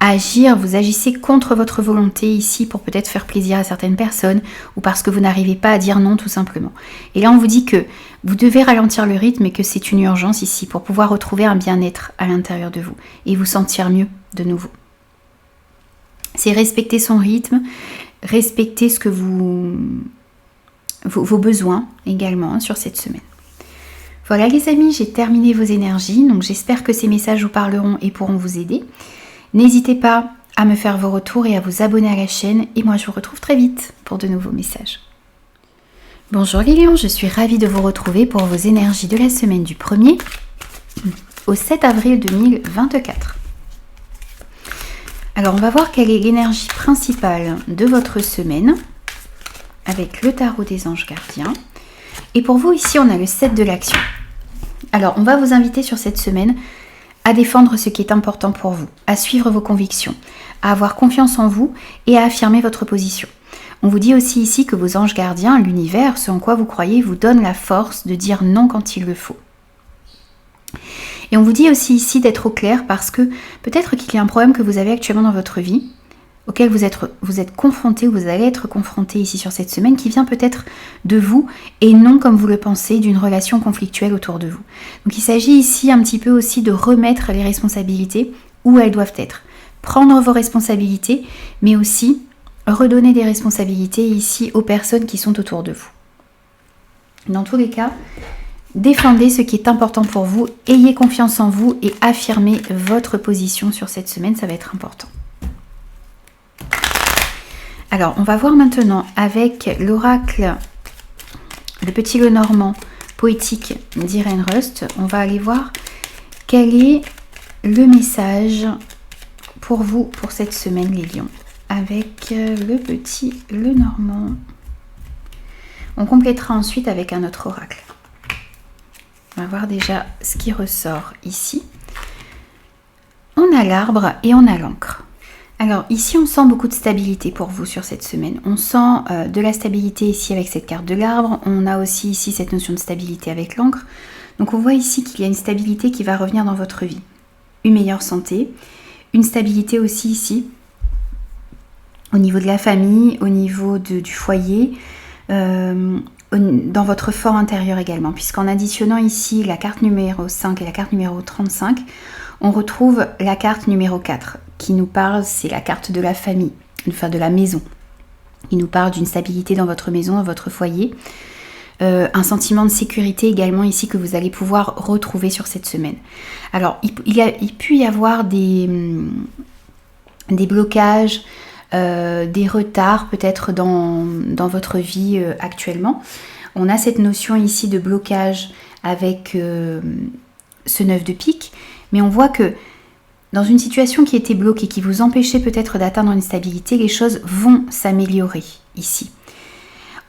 à agir, vous agissez contre votre volonté ici pour peut-être faire plaisir à certaines personnes ou parce que vous n'arrivez pas à dire non tout simplement. Et là on vous dit que vous devez ralentir le rythme et que c'est une urgence ici pour pouvoir retrouver un bien-être à l'intérieur de vous et vous sentir mieux de nouveau. C'est respecter son rythme, respecter ce que vos besoins également sur cette semaine. Voilà les amis, j'ai terminé vos énergies, donc j'espère que ces messages vous parleront et pourront vous aider. N'hésitez pas à me faire vos retours et à vous abonner à la chaîne et moi je vous retrouve très vite pour de nouveaux messages. Bonjour les lions, je suis ravie de vous retrouver pour vos énergies de la semaine du 1er au 7 avril 2024. Alors on va voir quelle est l'énergie principale de votre semaine avec le tarot des anges gardiens. Et pour vous ici on a le 7 de l'action. Alors on va vous inviter sur cette semaine à défendre ce qui est important pour vous, à suivre vos convictions, à avoir confiance en vous et à affirmer votre position. On vous dit aussi ici que vos anges gardiens, l'univers, ce en quoi vous croyez, vous donne la force de dire non quand il le faut. Et on vous dit aussi ici d'être au clair parce que peut-être qu'il y a un problème que vous avez actuellement dans votre vie, auquel vous êtes confronté ou vous allez être confronté ici sur cette semaine, qui vient peut-être de vous et non comme vous le pensez d'une relation conflictuelle autour de vous. Donc il s'agit ici un petit peu aussi de remettre les responsabilités où elles doivent être. Prendre vos responsabilités, mais aussi redonner des responsabilités ici aux personnes qui sont autour de vous. Dans tous les cas, défendez ce qui est important pour vous, ayez confiance en vous et affirmez votre position sur cette semaine, ça va être important. Alors, on va voir maintenant avec l'oracle, le petit Lenormand poétique d'Irène Rust, on va aller voir quel est le message pour vous pour cette semaine les lions, avec le petit Lenormand. On complétera ensuite avec un autre oracle. On va voir déjà ce qui ressort ici. On a l'arbre et on a l'encre. Alors ici on sent beaucoup de stabilité pour vous sur cette semaine. On sent de la stabilité ici avec cette carte de l'arbre. On a aussi ici cette notion de stabilité avec l'encre. Donc on voit ici qu'il y a une stabilité qui va revenir dans votre vie. Une meilleure santé. Une stabilité aussi ici au niveau de la famille, au niveau du foyer, dans votre fort intérieur également. Puisqu'en additionnant ici la carte numéro 5 et la carte numéro 35, on retrouve la carte numéro 4 qui nous parle, c'est la carte de la famille, enfin de la maison. Il nous parle d'une stabilité dans votre maison, dans votre foyer. Un sentiment de sécurité également ici que vous allez pouvoir retrouver sur cette semaine. Alors, il peut y avoir des blocages, des retards peut-être dans votre vie actuellement. On a cette notion ici de blocage avec ce 9 de pique, mais on voit que dans une situation qui était bloquée, qui vous empêchait peut-être d'atteindre une stabilité, les choses vont s'améliorer ici.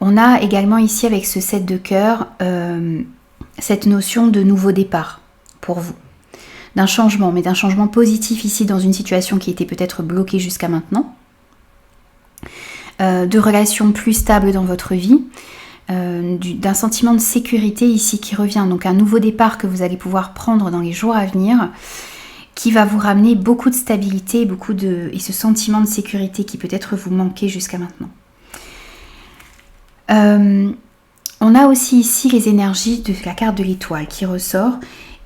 On a également ici avec ce 7 de cœur cette notion de nouveau départ pour vous. D'un changement, mais d'un changement positif ici dans une situation qui était peut-être bloquée jusqu'à maintenant. De relations plus stables dans votre vie. D'un sentiment de sécurité ici qui revient. Donc un nouveau départ que vous allez pouvoir prendre dans les jours à venir, qui va vous ramener beaucoup de stabilité, et ce sentiment de sécurité qui peut-être vous manquait jusqu'à maintenant. On a aussi ici les énergies de la carte de l'étoile qui ressort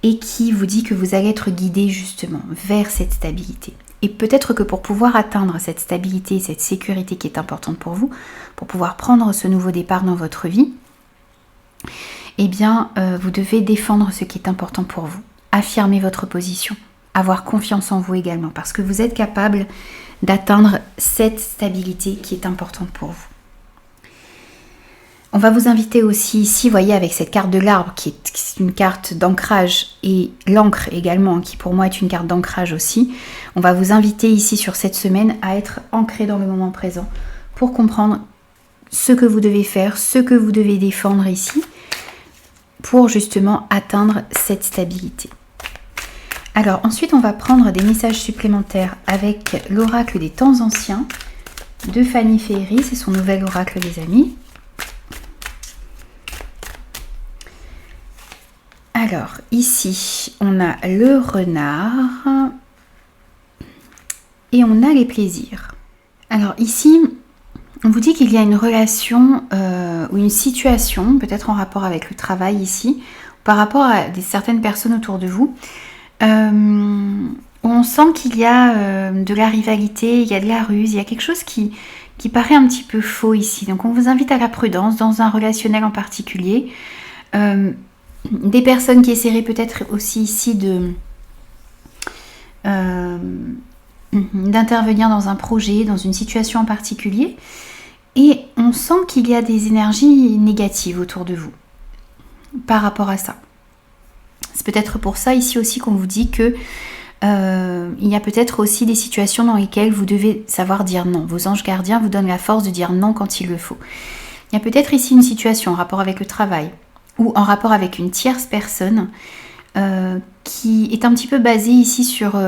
et qui vous dit que vous allez être guidé justement vers cette stabilité. Et peut-être que pour pouvoir atteindre cette stabilité, cette sécurité qui est importante pour vous, pour pouvoir prendre ce nouveau départ dans votre vie, eh bien, vous devez défendre ce qui est important pour vous. Affirmer votre position. avoir confiance en vous également, parce que vous êtes capable d'atteindre cette stabilité qui est importante pour vous. On va vous inviter aussi ici, voyez, avec cette carte de l'arbre qui est une carte d'ancrage et l'encre également, qui pour moi est une carte d'ancrage aussi. On va vous inviter ici sur cette semaine à être ancré dans le moment présent pour comprendre ce que vous devez faire, ce que vous devez défendre ici pour justement atteindre cette stabilité. Alors ensuite, on va prendre des messages supplémentaires avec l'oracle des temps anciens de Fanny Féerie, c'est son nouvel oracle les amis. Alors, ici, on a le renard et on a les plaisirs. Alors ici, on vous dit qu'il y a une relation ou une situation, peut-être en rapport avec le travail ici, par rapport à certaines personnes autour de vous, où on sent qu'il y a de la rivalité, il y a de la ruse, il y a quelque chose qui paraît un petit peu faux ici. Donc on vous invite à la prudence dans un relationnel en particulier. Des personnes qui essaieraient peut-être aussi ici d'intervenir dans un projet, dans une situation en particulier. Et on sent qu'il y a des énergies négatives autour de vous par rapport à ça. C'est peut-être pour ça ici aussi qu'on vous dit que il y a peut-être aussi des situations dans lesquelles vous devez savoir dire non. Vos anges gardiens vous donnent la force de dire non quand il le faut. Il y a peut-être ici une situation en rapport avec le travail ou en rapport avec une tierce personne qui est un petit peu basée ici sur...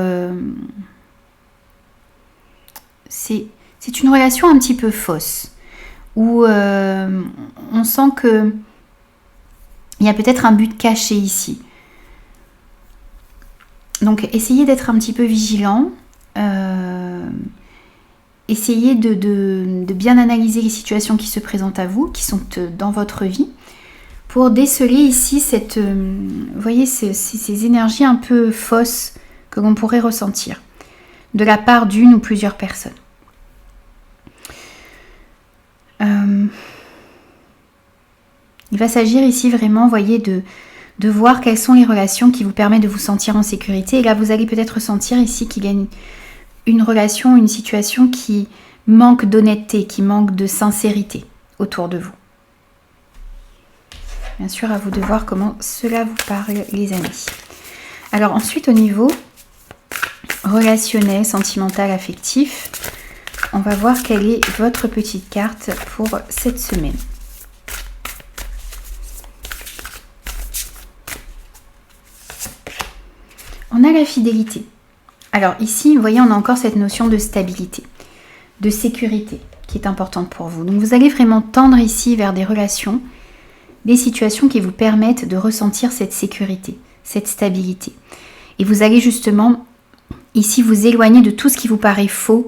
c'est une relation un petit peu fausse, où on sent que il y a peut-être un but caché ici. Donc essayez d'être un petit peu vigilant, essayez de bien analyser les situations qui se présentent à vous, qui sont dans votre vie, pour déceler ici vous voyez, ces énergies un peu fausses que l'on pourrait ressentir de la part d'une ou plusieurs personnes. Il va s'agir ici vraiment, voyez, de voir quelles sont les relations qui vous permettent de vous sentir en sécurité. Et là, vous allez peut-être ressentir ici qu'il y a une relation, une situation qui manque d'honnêteté, qui manque de sincérité autour de vous. Bien sûr, à vous de voir comment cela vous parle, les amis. Alors ensuite, au niveau relationnel, sentimental, affectif, on va voir quelle est votre petite carte pour cette semaine. On a la fidélité. Alors ici, vous voyez, on a encore cette notion de stabilité, de sécurité qui est importante pour vous. Donc vous allez vraiment tendre ici vers des relations, des situations qui vous permettent de ressentir cette sécurité, cette stabilité. Et vous allez justement ici vous éloigner de tout ce qui vous paraît faux,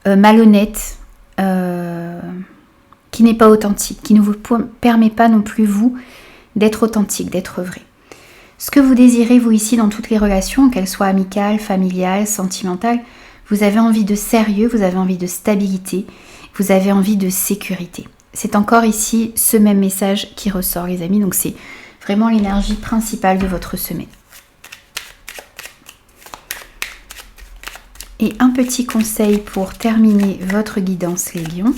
malhonnête, qui n'est pas authentique, qui ne vous permet pas non plus vous d'être authentique, d'être vrai. Ce que vous désirez vous ici dans toutes les relations, qu'elles soient amicales, familiales, sentimentales, vous avez envie de sérieux, vous avez envie de stabilité, vous avez envie de sécurité. C'est encore ici ce même message qui ressort, les amis. Donc c'est vraiment l'énergie principale de votre semaine. Et un petit conseil pour terminer votre guidance, les lions.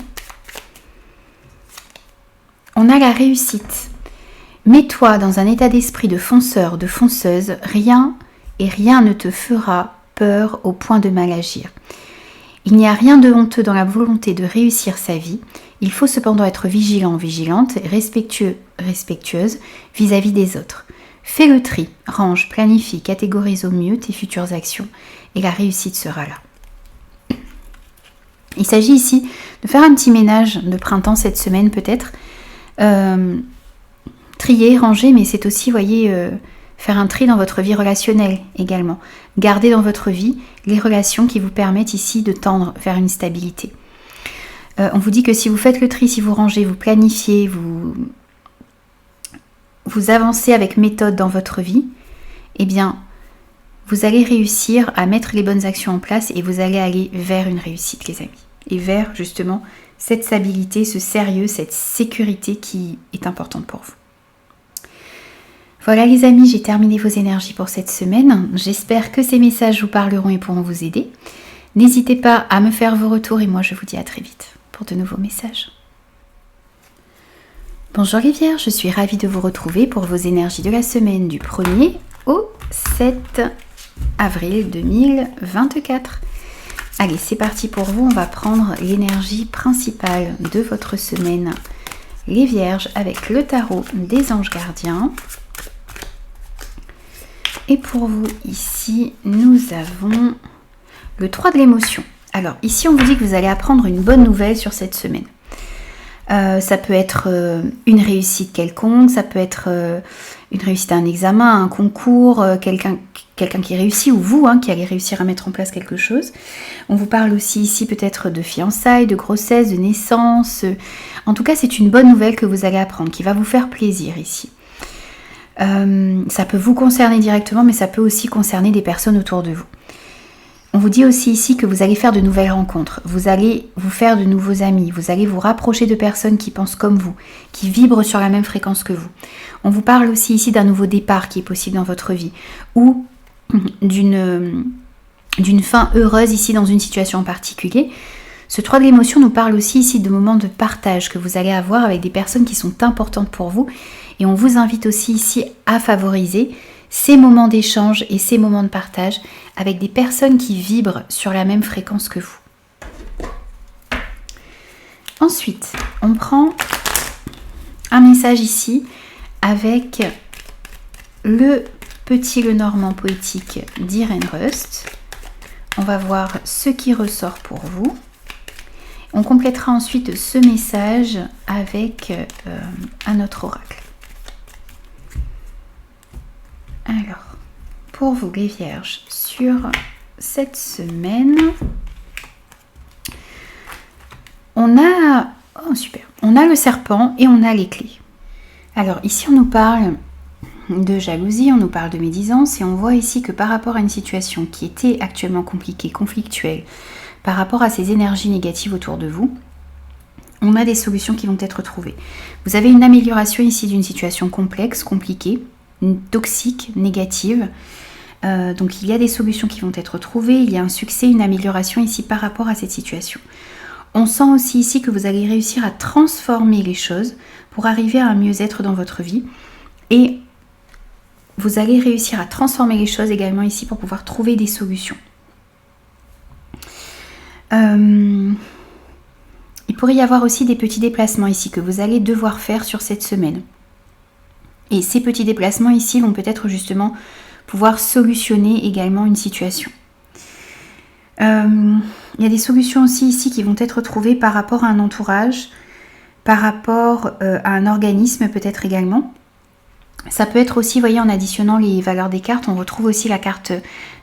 On a la réussite. Mets-toi dans un état d'esprit de fonceur, de fonceuse. Rien ne te fera peur au point de mal agir. Il n'y a rien de honteux dans la volonté de réussir sa vie. Il faut cependant être vigilant, vigilante, respectueux, respectueuse vis-à-vis des autres. Fais le tri, range, planifie, catégorise au mieux tes futures actions et la réussite sera là. Il s'agit ici de faire un petit ménage de printemps cette semaine peut-être. Trier, ranger, mais c'est aussi, voyez, faire un tri dans votre vie relationnelle également. Gardez dans votre vie les relations qui vous permettent ici de tendre vers une stabilité. On vous dit que si vous faites le tri, si vous rangez, vous planifiez, vous avancez avec méthode dans votre vie, eh bien, vous allez réussir à mettre les bonnes actions en place et vous allez aller vers une réussite, les amis. Et vers, justement, cette stabilité, ce sérieux, cette sécurité qui est importante pour vous. Voilà les amis, j'ai terminé vos énergies pour cette semaine. J'espère que ces messages vous parleront et pourront vous aider. N'hésitez pas à me faire vos retours et moi je vous dis à très vite pour de nouveaux messages. Bonjour les Vierges, je suis ravie de vous retrouver pour vos énergies de la semaine du 1er au 7 avril 2024. Allez, c'est parti pour vous, on va prendre l'énergie principale de votre semaine, les Vierges, avec le tarot des anges gardiens. Et pour vous, ici, nous avons le 3 de l'émotion. Alors, ici, on vous dit que vous allez apprendre une bonne nouvelle sur cette semaine. Ça peut être une réussite quelconque, ça peut être une réussite à un examen, un concours, quelqu'un qui réussit, ou vous qui allez réussir à mettre en place quelque chose. On vous parle aussi ici peut-être de fiançailles, de grossesse, de naissance. En tout cas, c'est une bonne nouvelle que vous allez apprendre, qui va vous faire plaisir ici. Ça peut vous concerner directement, mais ça peut aussi concerner des personnes autour de vous. On vous dit aussi ici que vous allez faire de nouvelles rencontres, vous allez vous faire de nouveaux amis, vous allez vous rapprocher de personnes qui pensent comme vous, qui vibrent sur la même fréquence que vous. On vous parle aussi ici d'un nouveau départ qui est possible dans votre vie, ou d'une fin heureuse ici dans une situation en particulier. Ce 3 de l'émotion nous parle aussi ici de moments de partage que vous allez avoir avec des personnes qui sont importantes pour vous, et on vous invite aussi ici à favoriser ces moments d'échange et ces moments de partage avec des personnes qui vibrent sur la même fréquence que vous. Ensuite, on prend un message ici avec le petit Lenormand poétique d'Irène Rust. On va voir ce qui ressort pour vous. On complétera ensuite ce message avec un autre oracle. Alors, pour vous les Vierges, sur cette semaine, on a le serpent et on a les clés. Alors ici on nous parle de jalousie, on nous parle de médisance et on voit ici que par rapport à une situation qui était actuellement compliquée, conflictuelle, par rapport à ces énergies négatives autour de vous, on a des solutions qui vont être trouvées. Vous avez une amélioration ici d'une situation complexe, compliquée, toxique, négative. Donc il y a des solutions qui vont être trouvées, il y a un succès, une amélioration ici par rapport à cette situation. On sent aussi ici que vous allez réussir à transformer les choses pour arriver à un mieux-être dans votre vie. Et vous allez réussir à transformer les choses également ici pour pouvoir trouver des solutions. Il pourrait y avoir aussi des petits déplacements ici que vous allez devoir faire sur cette semaine. Et ces petits déplacements ici vont peut-être justement pouvoir solutionner également une situation. Il y a des solutions aussi ici qui vont être trouvées par rapport à un entourage, par rapport à un organisme peut-être également. Ça peut être aussi, vous voyez, en additionnant les valeurs des cartes, on retrouve aussi la carte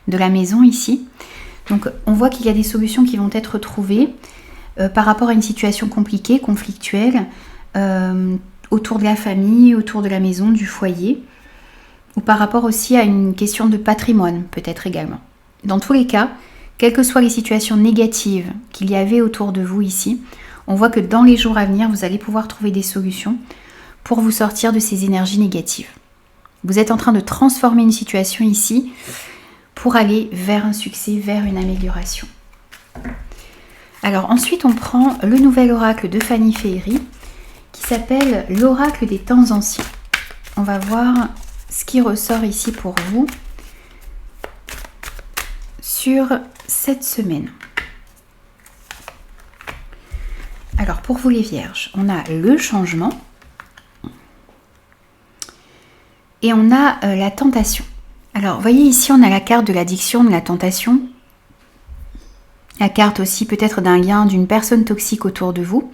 de la maison ici. Donc on voit qu'il y a des solutions qui vont être trouvées par rapport à une situation compliquée, conflictuelle, autour de la famille, autour de la maison, du foyer, ou par rapport aussi à une question de patrimoine, peut-être également. Dans tous les cas, quelles que soient les situations négatives qu'il y avait autour de vous ici, on voit que dans les jours à venir, vous allez pouvoir trouver des solutions pour vous sortir de ces énergies négatives. Vous êtes en train de transformer une situation ici pour aller vers un succès, vers une amélioration. Alors ensuite, on prend le nouvel oracle de Fanny Féerie, qui s'appelle l'oracle des temps anciens. On va voir ce qui ressort ici pour vous sur cette semaine. Alors pour vous les Vierges, on a le changement et on a la tentation. Alors voyez ici on a la carte de l'addiction, de la tentation, la carte aussi peut-être d'un lien, d'une personne toxique autour de vous,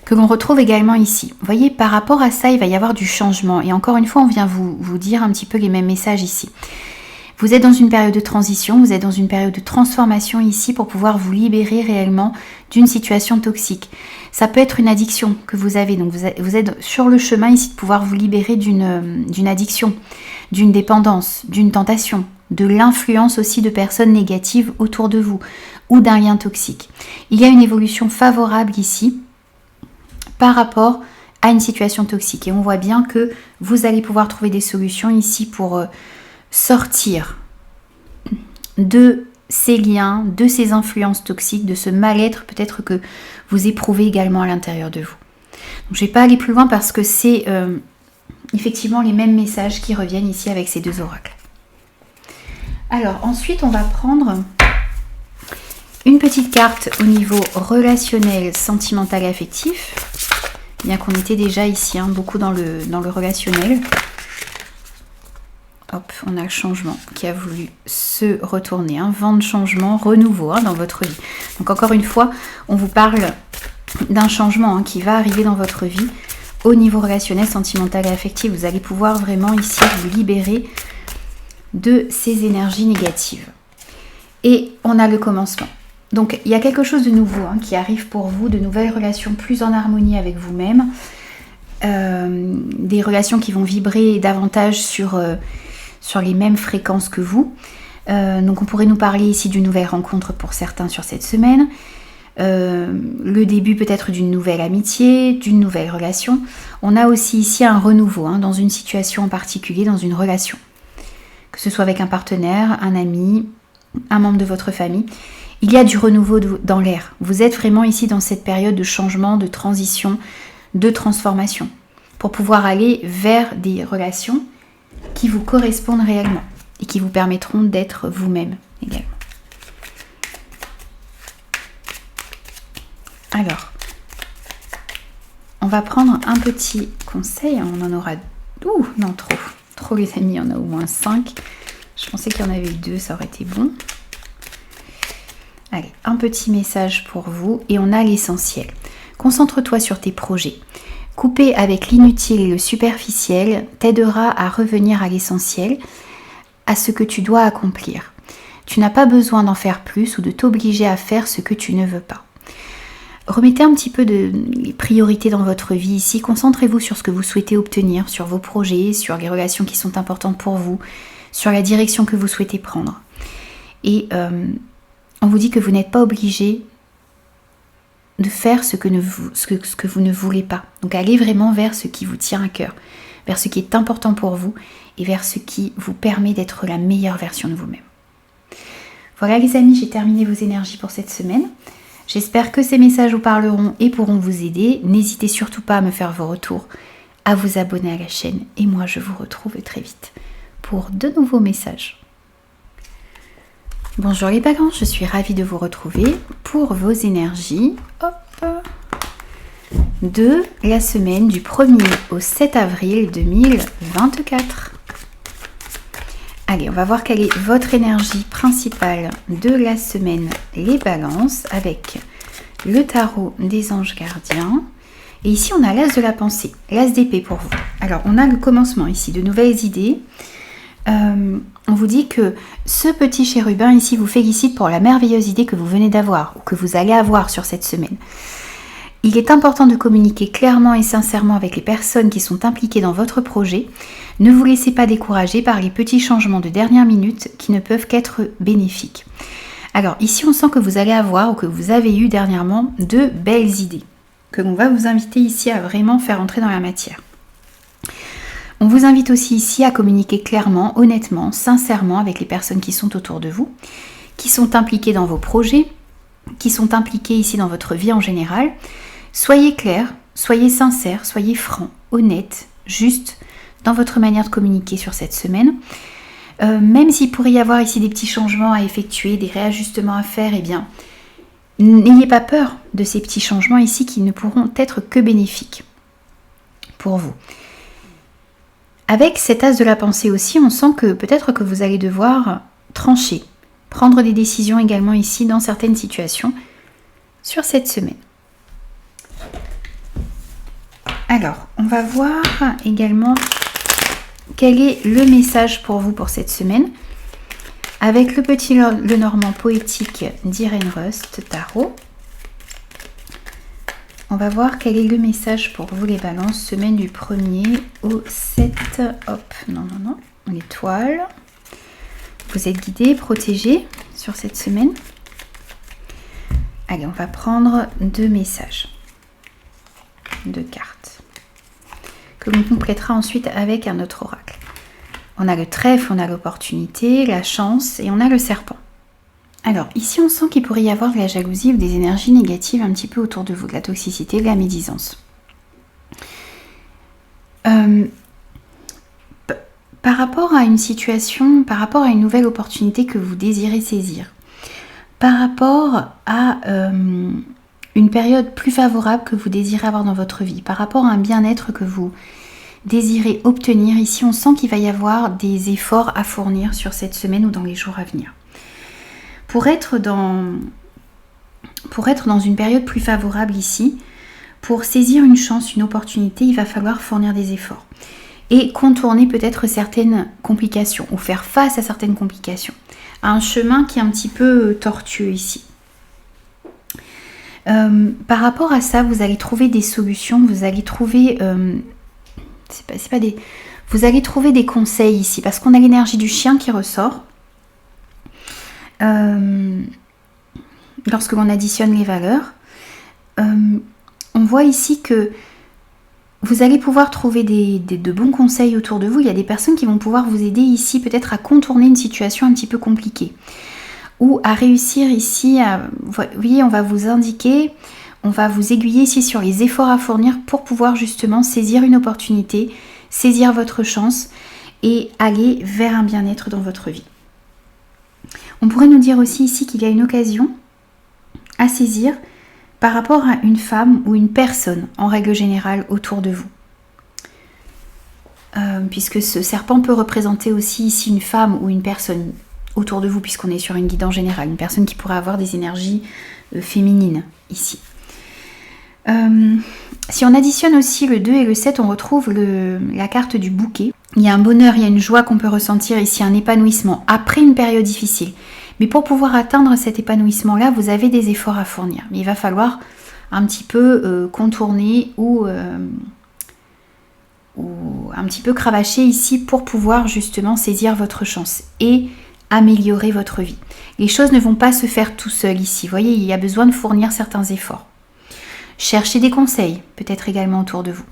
que l'on retrouve également ici. Vous voyez, par rapport à ça, il va y avoir du changement. Et encore une fois, on vient vous dire un petit peu les mêmes messages ici. Vous êtes dans une période de transition, vous êtes dans une période de transformation ici pour pouvoir vous libérer réellement d'une situation toxique. Ça peut être une addiction que vous avez, donc vous êtes sur le chemin ici de pouvoir vous libérer d'une addiction, d'une dépendance, d'une tentation, de l'influence aussi de personnes négatives autour de vous ou d'un lien toxique. Il y a une évolution favorable ici par rapport à une situation toxique. Et on voit bien que vous allez pouvoir trouver des solutions ici pour sortir de ces liens, de ces influences toxiques, de ce mal-être peut-être que vous éprouvez également à l'intérieur de vous. Donc, je ne vais pas aller plus loin parce que c'est effectivement les mêmes messages qui reviennent ici avec ces deux oracles. Alors ensuite on va prendre une petite carte au niveau relationnel, sentimental et affectif. Bien qu'on était déjà ici beaucoup dans le relationnel. Hop, on a le changement qui a voulu se retourner. Vent de changement, renouveau dans votre vie. Donc encore une fois, on vous parle d'un changement qui va arriver dans votre vie. Au niveau relationnel, sentimental et affectif, vous allez pouvoir vraiment ici vous libérer de ces énergies négatives. Et on a le commencement. Donc il y a quelque chose de nouveau qui arrive pour vous, de nouvelles relations plus en harmonie avec vous-même, des relations qui vont vibrer davantage sur les mêmes fréquences que vous. Donc on pourrait nous parler ici d'une nouvelle rencontre pour certains sur cette semaine, le début peut-être d'une nouvelle amitié, d'une nouvelle relation. On a aussi ici un renouveau dans une situation en particulier, dans une relation. Que ce soit avec un partenaire, un ami, un membre de votre famille. Il y a du renouveau dans l'air. Vous êtes vraiment ici dans cette période de changement, de transition, de transformation. Pour pouvoir aller vers des relations qui vous correspondent réellement. Et qui vous permettront d'être vous-même également. Alors, on va prendre un petit conseil. On en aura... Ouh, non, trop les amis, il y en a au moins 5. Je pensais qu'il y en avait 2, ça aurait été bon. Allez, un petit message pour vous et on a l'essentiel. Concentre-toi sur tes projets. Couper avec l'inutile et le superficiel t'aidera à revenir à l'essentiel, à ce que tu dois accomplir. Tu n'as pas besoin d'en faire plus ou de t'obliger à faire ce que tu ne veux pas. Remettez un petit peu de priorité dans votre vie ici. Concentrez-vous sur ce que vous souhaitez obtenir, sur vos projets, sur les relations qui sont importantes pour vous, sur la direction que vous souhaitez prendre. Et on vous dit que vous n'êtes pas obligé de faire ce que vous ne voulez pas. Donc allez vraiment vers ce qui vous tient à cœur, vers ce qui est important pour vous et vers ce qui vous permet d'être la meilleure version de vous-même. Voilà les amis, j'ai terminé vos énergies pour cette semaine. J'espère que ces messages vous parleront et pourront vous aider. N'hésitez surtout pas à me faire vos retours, à vous abonner à la chaîne. Et moi, je vous retrouve très vite pour de nouveaux messages. Bonjour les balances, je suis ravie de vous retrouver pour vos énergies de la semaine du 1er au 7 avril 2024. Allez, on va voir quelle est votre énergie principale de la semaine, les balances, avec le tarot des anges gardiens. Et ici, on a l'as de la pensée, l'as d'épée pour vous. Alors, on a le commencement ici, de nouvelles idées. On vous dit que ce petit chérubin ici vous félicite pour la merveilleuse idée que vous venez d'avoir, ou que vous allez avoir sur cette semaine. Il est important de communiquer clairement et sincèrement avec les personnes qui sont impliquées dans votre projet. Ne vous laissez pas décourager par les petits changements de dernière minute qui ne peuvent qu'être bénéfiques. Alors ici on sent que vous allez avoir ou que vous avez eu dernièrement de belles idées, que l'on va vous inviter ici à vraiment faire entrer dans la matière. On vous invite aussi ici à communiquer clairement, honnêtement, sincèrement avec les personnes qui sont autour de vous, qui sont impliquées dans vos projets, qui sont impliquées ici dans votre vie en général. Soyez clair, soyez sincère, soyez franc, honnête, juste dans votre manière de communiquer sur cette semaine. Même s'il pourrait y avoir ici des petits changements à effectuer, des réajustements à faire, eh bien, n'ayez pas peur de ces petits changements ici qui ne pourront être que bénéfiques pour vous. Avec cet as de la pensée aussi, on sent que peut-être que vous allez devoir trancher, prendre des décisions également ici dans certaines situations sur cette semaine. Alors, on va voir également quel est le message pour vous pour cette semaine avec le petit Lenormand poétique d'Irène Rust Tarot. On va voir quel est le message pour vous les balances, semaine du 1er au 7, hop, non, l'étoile. Vous êtes guidés, protégés sur cette semaine. Allez, on va prendre 2 messages, 2 cartes. que l'on complétera ensuite avec un autre oracle. On a le trèfle, on a l'opportunité, la chance et on a le serpent. Alors ici on sent qu'il pourrait y avoir de la jalousie ou des énergies négatives un petit peu autour de vous, de la toxicité, de la médisance. Par rapport à une situation, par rapport à une nouvelle opportunité que vous désirez saisir, par rapport à une période plus favorable que vous désirez avoir dans votre vie, par rapport à un bien-être que vous désirez obtenir, ici on sent qu'il va y avoir des efforts à fournir sur cette semaine ou dans les jours à venir. Pour être dans une période plus favorable ici, pour saisir une chance, une opportunité, il va falloir fournir des efforts et contourner peut-être certaines complications ou faire face à certaines complications, à un chemin qui est un petit peu tortueux ici. Par rapport à ça, vous allez trouver des solutions, vous allez trouver vous allez trouver des conseils ici parce qu'on a l'énergie du chien qui ressort. Lorsque l'on additionne les valeurs, on voit ici que vous allez pouvoir trouver de bons conseils autour de vous. Il y a des personnes qui vont pouvoir vous aider ici peut-être à contourner une situation un petit peu compliquée ou à réussir ici vous voyez, on va vous indiquer, on va vous aiguiller ici sur les efforts à fournir pour pouvoir justement saisir une opportunité, saisir votre chance et aller vers un bien-être dans votre vie. On pourrait nous dire aussi ici qu'il y a une occasion à saisir par rapport à une femme ou une personne en règle générale autour de vous. Puisque ce serpent peut représenter aussi ici une femme ou une personne autour de vous, puisqu'on est sur une guide en général, une personne qui pourrait avoir des énergies féminines ici. Si on additionne aussi le 2 et le 7, on retrouve la carte du bouquet. Il y a un bonheur, il y a une joie qu'on peut ressentir ici, un épanouissement après une période difficile. Mais pour pouvoir atteindre cet épanouissement-là, vous avez des efforts à fournir. Mais il va falloir un petit peu contourner ou un petit peu cravacher ici pour pouvoir justement saisir votre chance et améliorer votre vie. Les choses ne vont pas se faire tout seul ici. Vous voyez, il y a besoin de fournir certains efforts. Cherchez des conseils, peut-être également autour de vous.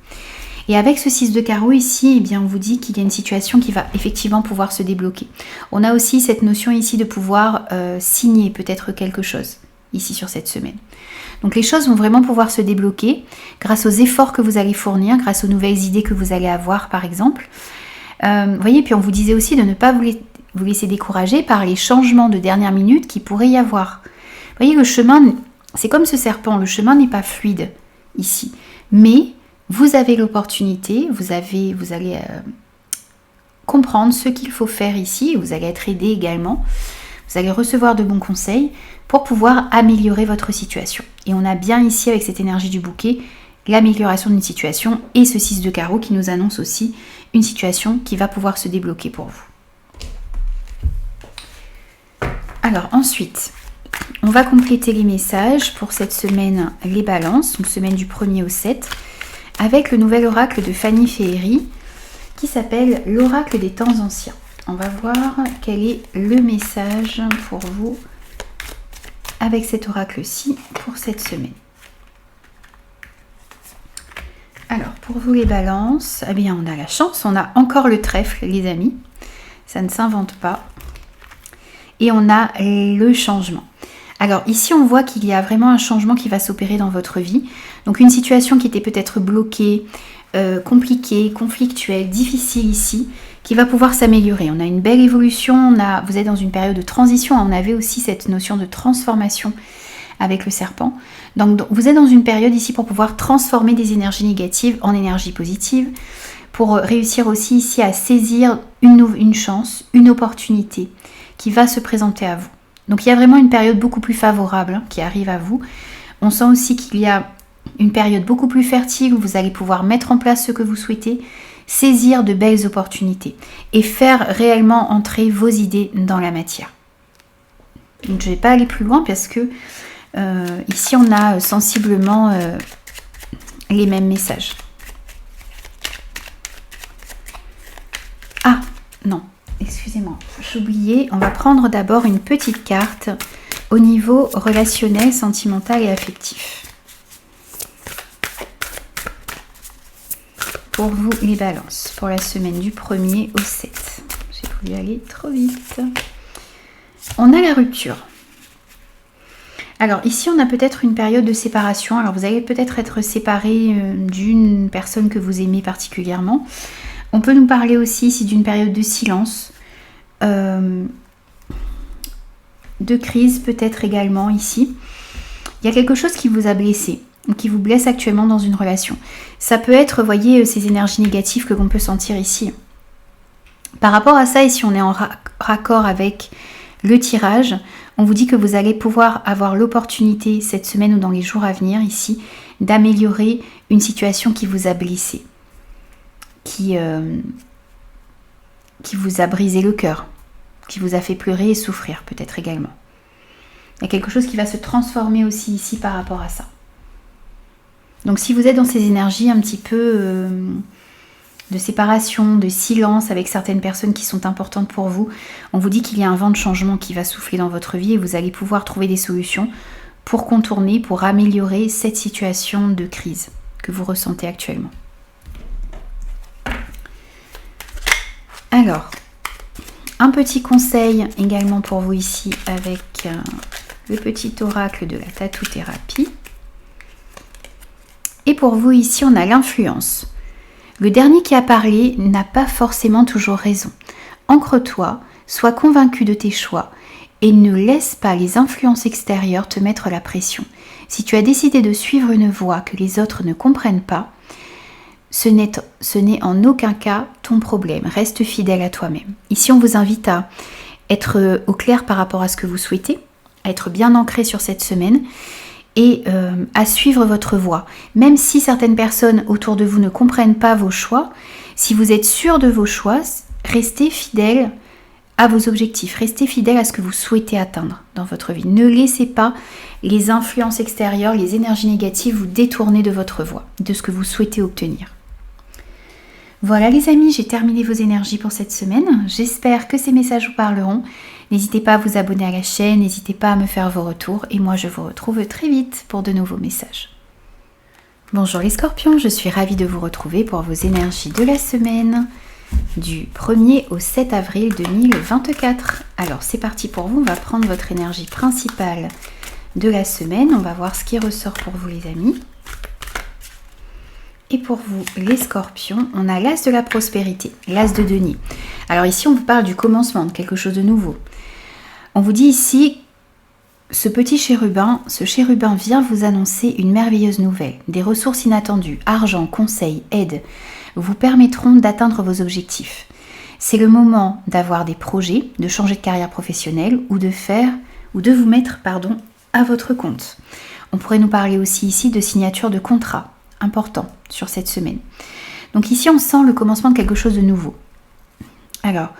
Et avec ce 6 de carreau ici, eh bien, on vous dit qu'il y a une situation qui va effectivement pouvoir se débloquer. On a aussi cette notion ici de pouvoir signer peut-être quelque chose ici sur cette semaine. Donc les choses vont vraiment pouvoir se débloquer grâce aux efforts que vous allez fournir, grâce aux nouvelles idées que vous allez avoir par exemple. Vous voyez, puis on vous disait aussi de ne pas vous laisser décourager par les changements de dernière minute qui pourrait y avoir. Vous voyez, le chemin, c'est comme ce serpent, le chemin n'est pas fluide ici. Mais vous avez l'opportunité, vous allez comprendre ce qu'il faut faire ici, vous allez être aidé également, vous allez recevoir de bons conseils pour pouvoir améliorer votre situation. Et on a bien ici avec cette énergie du bouquet, l'amélioration d'une situation et ce 6 de carreau qui nous annonce aussi une situation qui va pouvoir se débloquer pour vous. Alors ensuite, on va compléter les messages pour cette semaine, les balances, donc semaine du 1er au 7, avec le nouvel oracle de Fanny Féerie qui s'appelle l'oracle des temps anciens. On va voir quel est le message pour vous avec cet oracle-ci pour cette semaine. Alors, pour vous les balances, eh bien, on a la chance, on a encore le trèfle, les amis. Ça ne s'invente pas. Et on a le changement. Alors ici, on voit qu'il y a vraiment un changement qui va s'opérer dans votre vie. Donc une situation qui était peut-être bloquée, compliquée, conflictuelle, difficile ici, qui va pouvoir s'améliorer. On a une belle évolution, vous êtes dans une période de transition. On avait aussi cette notion de transformation avec le serpent. Donc vous êtes dans une période ici pour pouvoir transformer des énergies négatives en énergies positives, pour réussir aussi ici à saisir une chance, une opportunité qui va se présenter à vous. Donc il y a vraiment une période beaucoup plus favorable qui arrive à vous. On sent aussi qu'il y a une période beaucoup plus fertile où vous allez pouvoir mettre en place ce que vous souhaitez, saisir de belles opportunités et faire réellement entrer vos idées dans la matière. Donc je ne vais pas aller plus loin parce que ici on a sensiblement les mêmes messages. Ah non, excusez-moi, j'oubliais, on va prendre d'abord une petite carte au niveau relationnel, sentimental et affectif. pour vous les balances, pour la semaine du 1er au 7. J'ai voulu aller trop vite. On a la rupture. Alors ici, on a peut-être une période de séparation. Alors vous allez peut-être être séparé d'une personne que vous aimez particulièrement. On peut nous parler aussi ici d'une période de silence, de crise peut-être également ici. Il y a quelque chose qui vous a blessé, ou qui vous blesse actuellement dans une relation. Ça peut être, voyez, ces énergies négatives que l'on peut sentir ici. Par rapport à ça, ici on est en raccord avec le tirage, on vous dit que vous allez pouvoir avoir l'opportunité cette semaine ou dans les jours à venir ici d'améliorer une situation qui vous a blessé, qui vous a brisé le cœur, qui vous a fait pleurer et souffrir peut-être également. Il y a quelque chose qui va se transformer aussi ici par rapport à ça. Donc si vous êtes dans ces énergies un petit peu de séparation, de silence avec certaines personnes qui sont importantes pour vous, on vous dit qu'il y a un vent de changement qui va souffler dans votre vie et vous allez pouvoir trouver des solutions pour contourner, pour améliorer cette situation de crise que vous ressentez actuellement. Alors, un petit conseil également pour vous ici avec le petit oracle de la tatou-thérapie. Et pour vous ici, on a l'influence. Le dernier qui a parlé n'a pas forcément toujours raison. Ancre-toi, sois convaincu de tes choix et ne laisse pas les influences extérieures te mettre la pression. Si tu as décidé de suivre une voie que les autres ne comprennent pas, ce n'est en aucun cas ton problème. Reste fidèle à toi-même. Ici, on vous invite à être au clair par rapport à ce que vous souhaitez, à être bien ancré sur cette semaine et à suivre votre voie. Même si certaines personnes autour de vous ne comprennent pas vos choix, si vous êtes sûr de vos choix, restez fidèle à vos objectifs, restez fidèle à ce que vous souhaitez atteindre dans votre vie. Ne laissez pas les influences extérieures, les énergies négatives vous détourner de votre voie, de ce que vous souhaitez obtenir. Voilà les amis, j'ai terminé vos énergies pour cette semaine. J'espère que ces messages vous parleront. N'hésitez pas à vous abonner à la chaîne, n'hésitez pas à me faire vos retours et moi je vous retrouve très vite pour de nouveaux messages. Bonjour les scorpions, je suis ravie de vous retrouver pour vos énergies de la semaine du 1er au 7 avril 2024. Alors c'est parti pour vous, on va prendre votre énergie principale de la semaine, on va voir ce qui ressort pour vous les amis. Et pour vous, les scorpions, on a l'as de la prospérité, l'as de denier. Alors ici, on vous parle du commencement, de quelque chose de nouveau. On vous dit ici, ce petit chérubin, ce chérubin vient vous annoncer une merveilleuse nouvelle. Des ressources inattendues, argent, conseils, aide, vous permettront d'atteindre vos objectifs. C'est le moment d'avoir des projets, de changer de carrière professionnelle ou de vous mettre à votre compte. On pourrait nous parler aussi ici de signature de contrat important sur cette semaine. Donc ici on sent le commencement de quelque chose de nouveau. Alors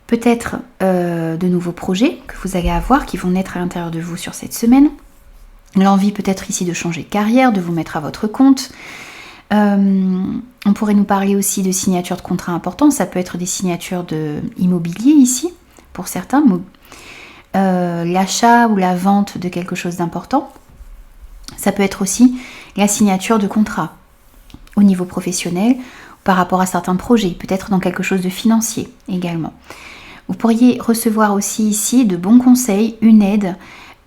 peut-être de nouveaux projets que vous allez avoir qui vont naître à l'intérieur de vous sur cette semaine. L'envie peut-être ici de changer de carrière, de vous mettre à votre compte. On pourrait nous parler aussi de signatures de contrats importants. Ça peut être des signatures de immobilier ici pour certains. L'achat ou la vente de quelque chose d'important. Ça peut être aussi la signature de contrat au niveau professionnel par rapport à certains projets, peut-être dans quelque chose de financier également. Vous pourriez recevoir aussi ici de bons conseils, une aide,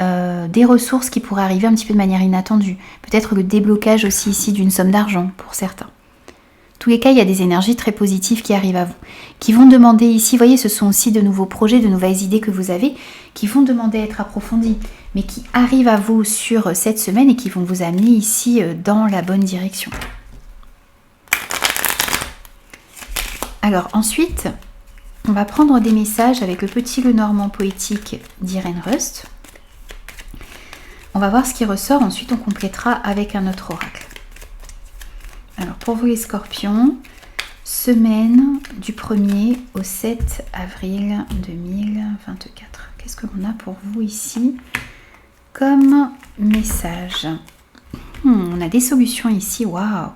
des ressources qui pourraient arriver un petit peu de manière inattendue. Peut-être le déblocage aussi ici d'une somme d'argent pour certains. En tous les cas, il y a des énergies très positives qui arrivent à vous, qui vont demander ici, vous voyez, ce sont aussi de nouveaux projets, de nouvelles idées que vous avez, qui vont demander à être approfondies, mais qui arrivent à vous sur cette semaine et qui vont vous amener ici dans la bonne direction. Alors ensuite, on va prendre des messages avec le petit Lenormand poétique d'Irène Rust. On va voir ce qui ressort, ensuite on complétera avec un autre oracle. Alors pour vous les scorpions, semaine du 1er au 7 avril 2024. Qu'est-ce que l'on a pour vous ici comme message? On a des solutions ici, waouh!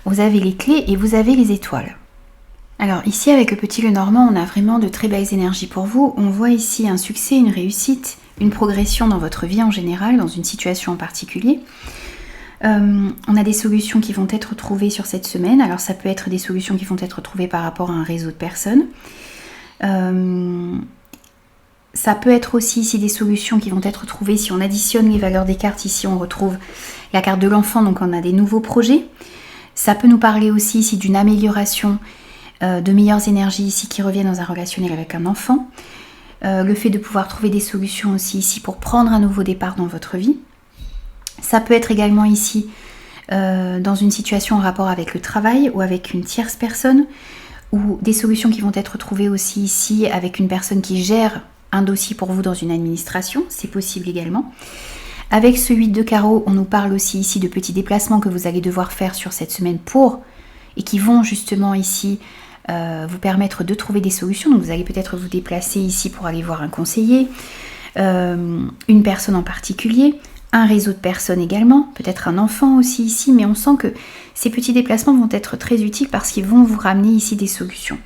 Vous avez les clés et vous avez les étoiles. Alors ici avec le petit Lenormand, on a vraiment de très belles énergies pour vous. On voit ici un succès, une réussite, une progression dans votre vie en général, dans une situation en particulier. On a des solutions qui vont être trouvées sur cette semaine. Alors ça peut être des solutions qui vont être trouvées par rapport à un réseau de personnes. Ça peut être aussi ici des solutions qui vont être trouvées. Si on additionne les valeurs des cartes, ici on retrouve la carte de l'enfant, donc on a des nouveaux projets. Ça peut nous parler aussi ici d'une amélioration, de meilleures énergies ici qui reviennent dans un relationnel avec un enfant. Le fait de pouvoir trouver des solutions aussi ici pour prendre un nouveau départ dans votre vie. Ça peut être également ici dans une situation en rapport avec le travail ou avec une tierce personne, ou des solutions qui vont être trouvées aussi ici avec une personne qui gère un dossier pour vous dans une administration, c'est possible également. Avec ce 8 de carreau, on nous parle aussi ici de petits déplacements que vous allez devoir faire sur cette semaine et qui vont justement ici vous permettre de trouver des solutions. Donc vous allez peut-être vous déplacer ici pour aller voir un conseiller, une personne en particulier, un réseau de personnes également, peut-être un enfant aussi ici, mais on sent que ces petits déplacements vont être très utiles parce qu'ils vont vous ramener ici des solutions.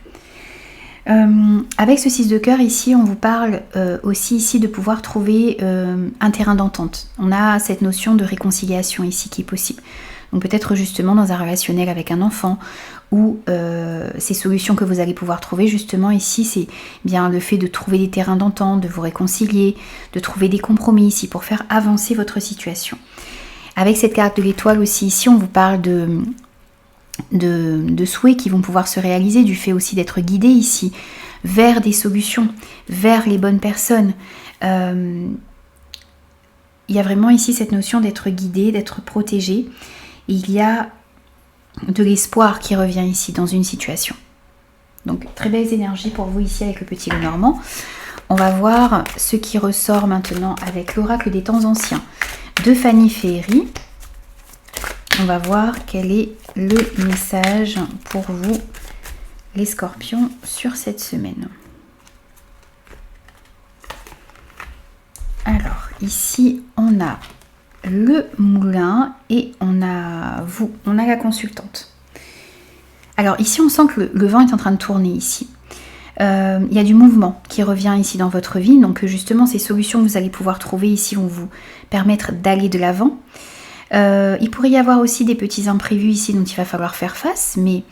Avec ce 6 de cœur ici, on vous parle aussi ici de pouvoir trouver un terrain d'entente. On a cette notion de réconciliation ici qui est possible. Donc peut-être justement dans un relationnel avec un enfant, ou ces solutions que vous allez pouvoir trouver justement ici, c'est bien le fait de trouver des terrains d'entente, de vous réconcilier, de trouver des compromis ici pour faire avancer votre situation. Avec cette carte de l'étoile aussi ici, on vous parle de souhaits qui vont pouvoir se réaliser, du fait aussi d'être guidé ici vers des solutions, vers les bonnes personnes. Il y a vraiment ici cette notion d'être guidé, d'être protégé. Et il y a de l'espoir qui revient ici dans une situation. Donc très belles énergies pour vous ici avec le petit Lenormand. On va voir ce qui ressort maintenant avec l'oracle des temps anciens de Fanny Féerie. On va voir quel est le message pour vous, les scorpions, sur cette semaine. Alors, ici, on a le moulin et on a vous, on a la consultante. Alors, ici, on sent que le vent est en train de tourner ici. Il y a du mouvement qui revient ici dans votre vie. Donc, justement, ces solutions que vous allez pouvoir trouver ici vont vous permettre d'aller de l'avant. Il pourrait y avoir aussi des petits imprévus ici dont il va falloir faire face, mais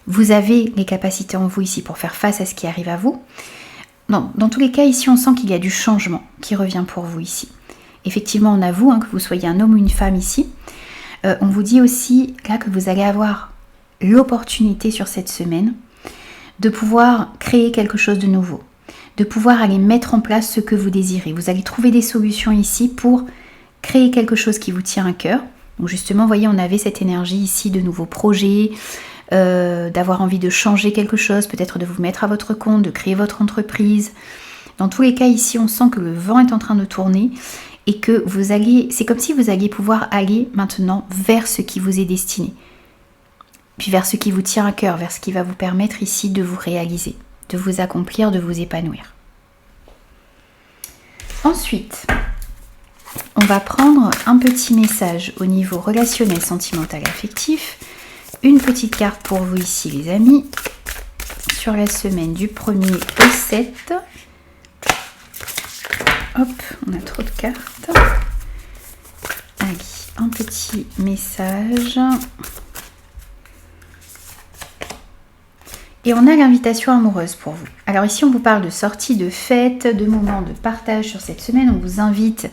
vous avez les capacités en vous ici pour faire face à ce qui arrive à vous. Dans tous les cas, ici, on sent qu'il y a du changement qui revient pour vous ici. Effectivement, on avoue que vous soyez un homme ou une femme ici. On vous dit aussi là que vous allez avoir l'opportunité sur cette semaine de pouvoir créer quelque chose de nouveau, de pouvoir aller mettre en place ce que vous désirez. Vous allez trouver des solutions ici pour créer quelque chose qui vous tient à cœur. Donc justement, vous voyez, on avait cette énergie ici de nouveaux projets, d'avoir envie de changer quelque chose, peut-être de vous mettre à votre compte, de créer votre entreprise. Dans tous les cas, ici, on sent que le vent est en train de tourner et que vous allez, c'est comme si vous alliez pouvoir aller maintenant vers ce qui vous est destiné, puis vers ce qui vous tient à cœur, vers ce qui va vous permettre ici de vous réaliser, de vous accomplir, de vous épanouir. Ensuite, on va prendre un petit message au niveau relationnel, sentimental, affectif. Une petite carte pour vous ici, les amis, sur la semaine du 1er au 7. Hop, on a trop de cartes. Allez, un petit message. Et on a l'invitation amoureuse pour vous. Alors ici, on vous parle de sortie, de fête, de moments de partage sur cette semaine. On vous invite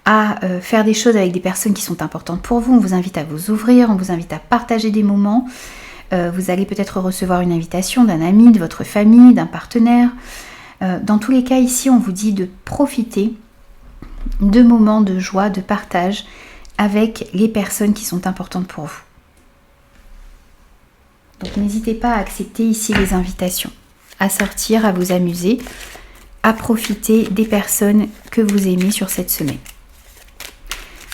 à faire des choses avec des personnes qui sont importantes pour vous. On vous invite à vous ouvrir, on vous invite à partager des moments. Vous allez peut-être recevoir une invitation d'un ami, de votre famille, d'un partenaire. Dans tous les cas, ici, on vous dit de profiter de moments de joie, de partage avec les personnes qui sont importantes pour vous. Donc n'hésitez pas à accepter ici les invitations, à sortir, à vous amuser, à profiter des personnes que vous aimez sur cette semaine.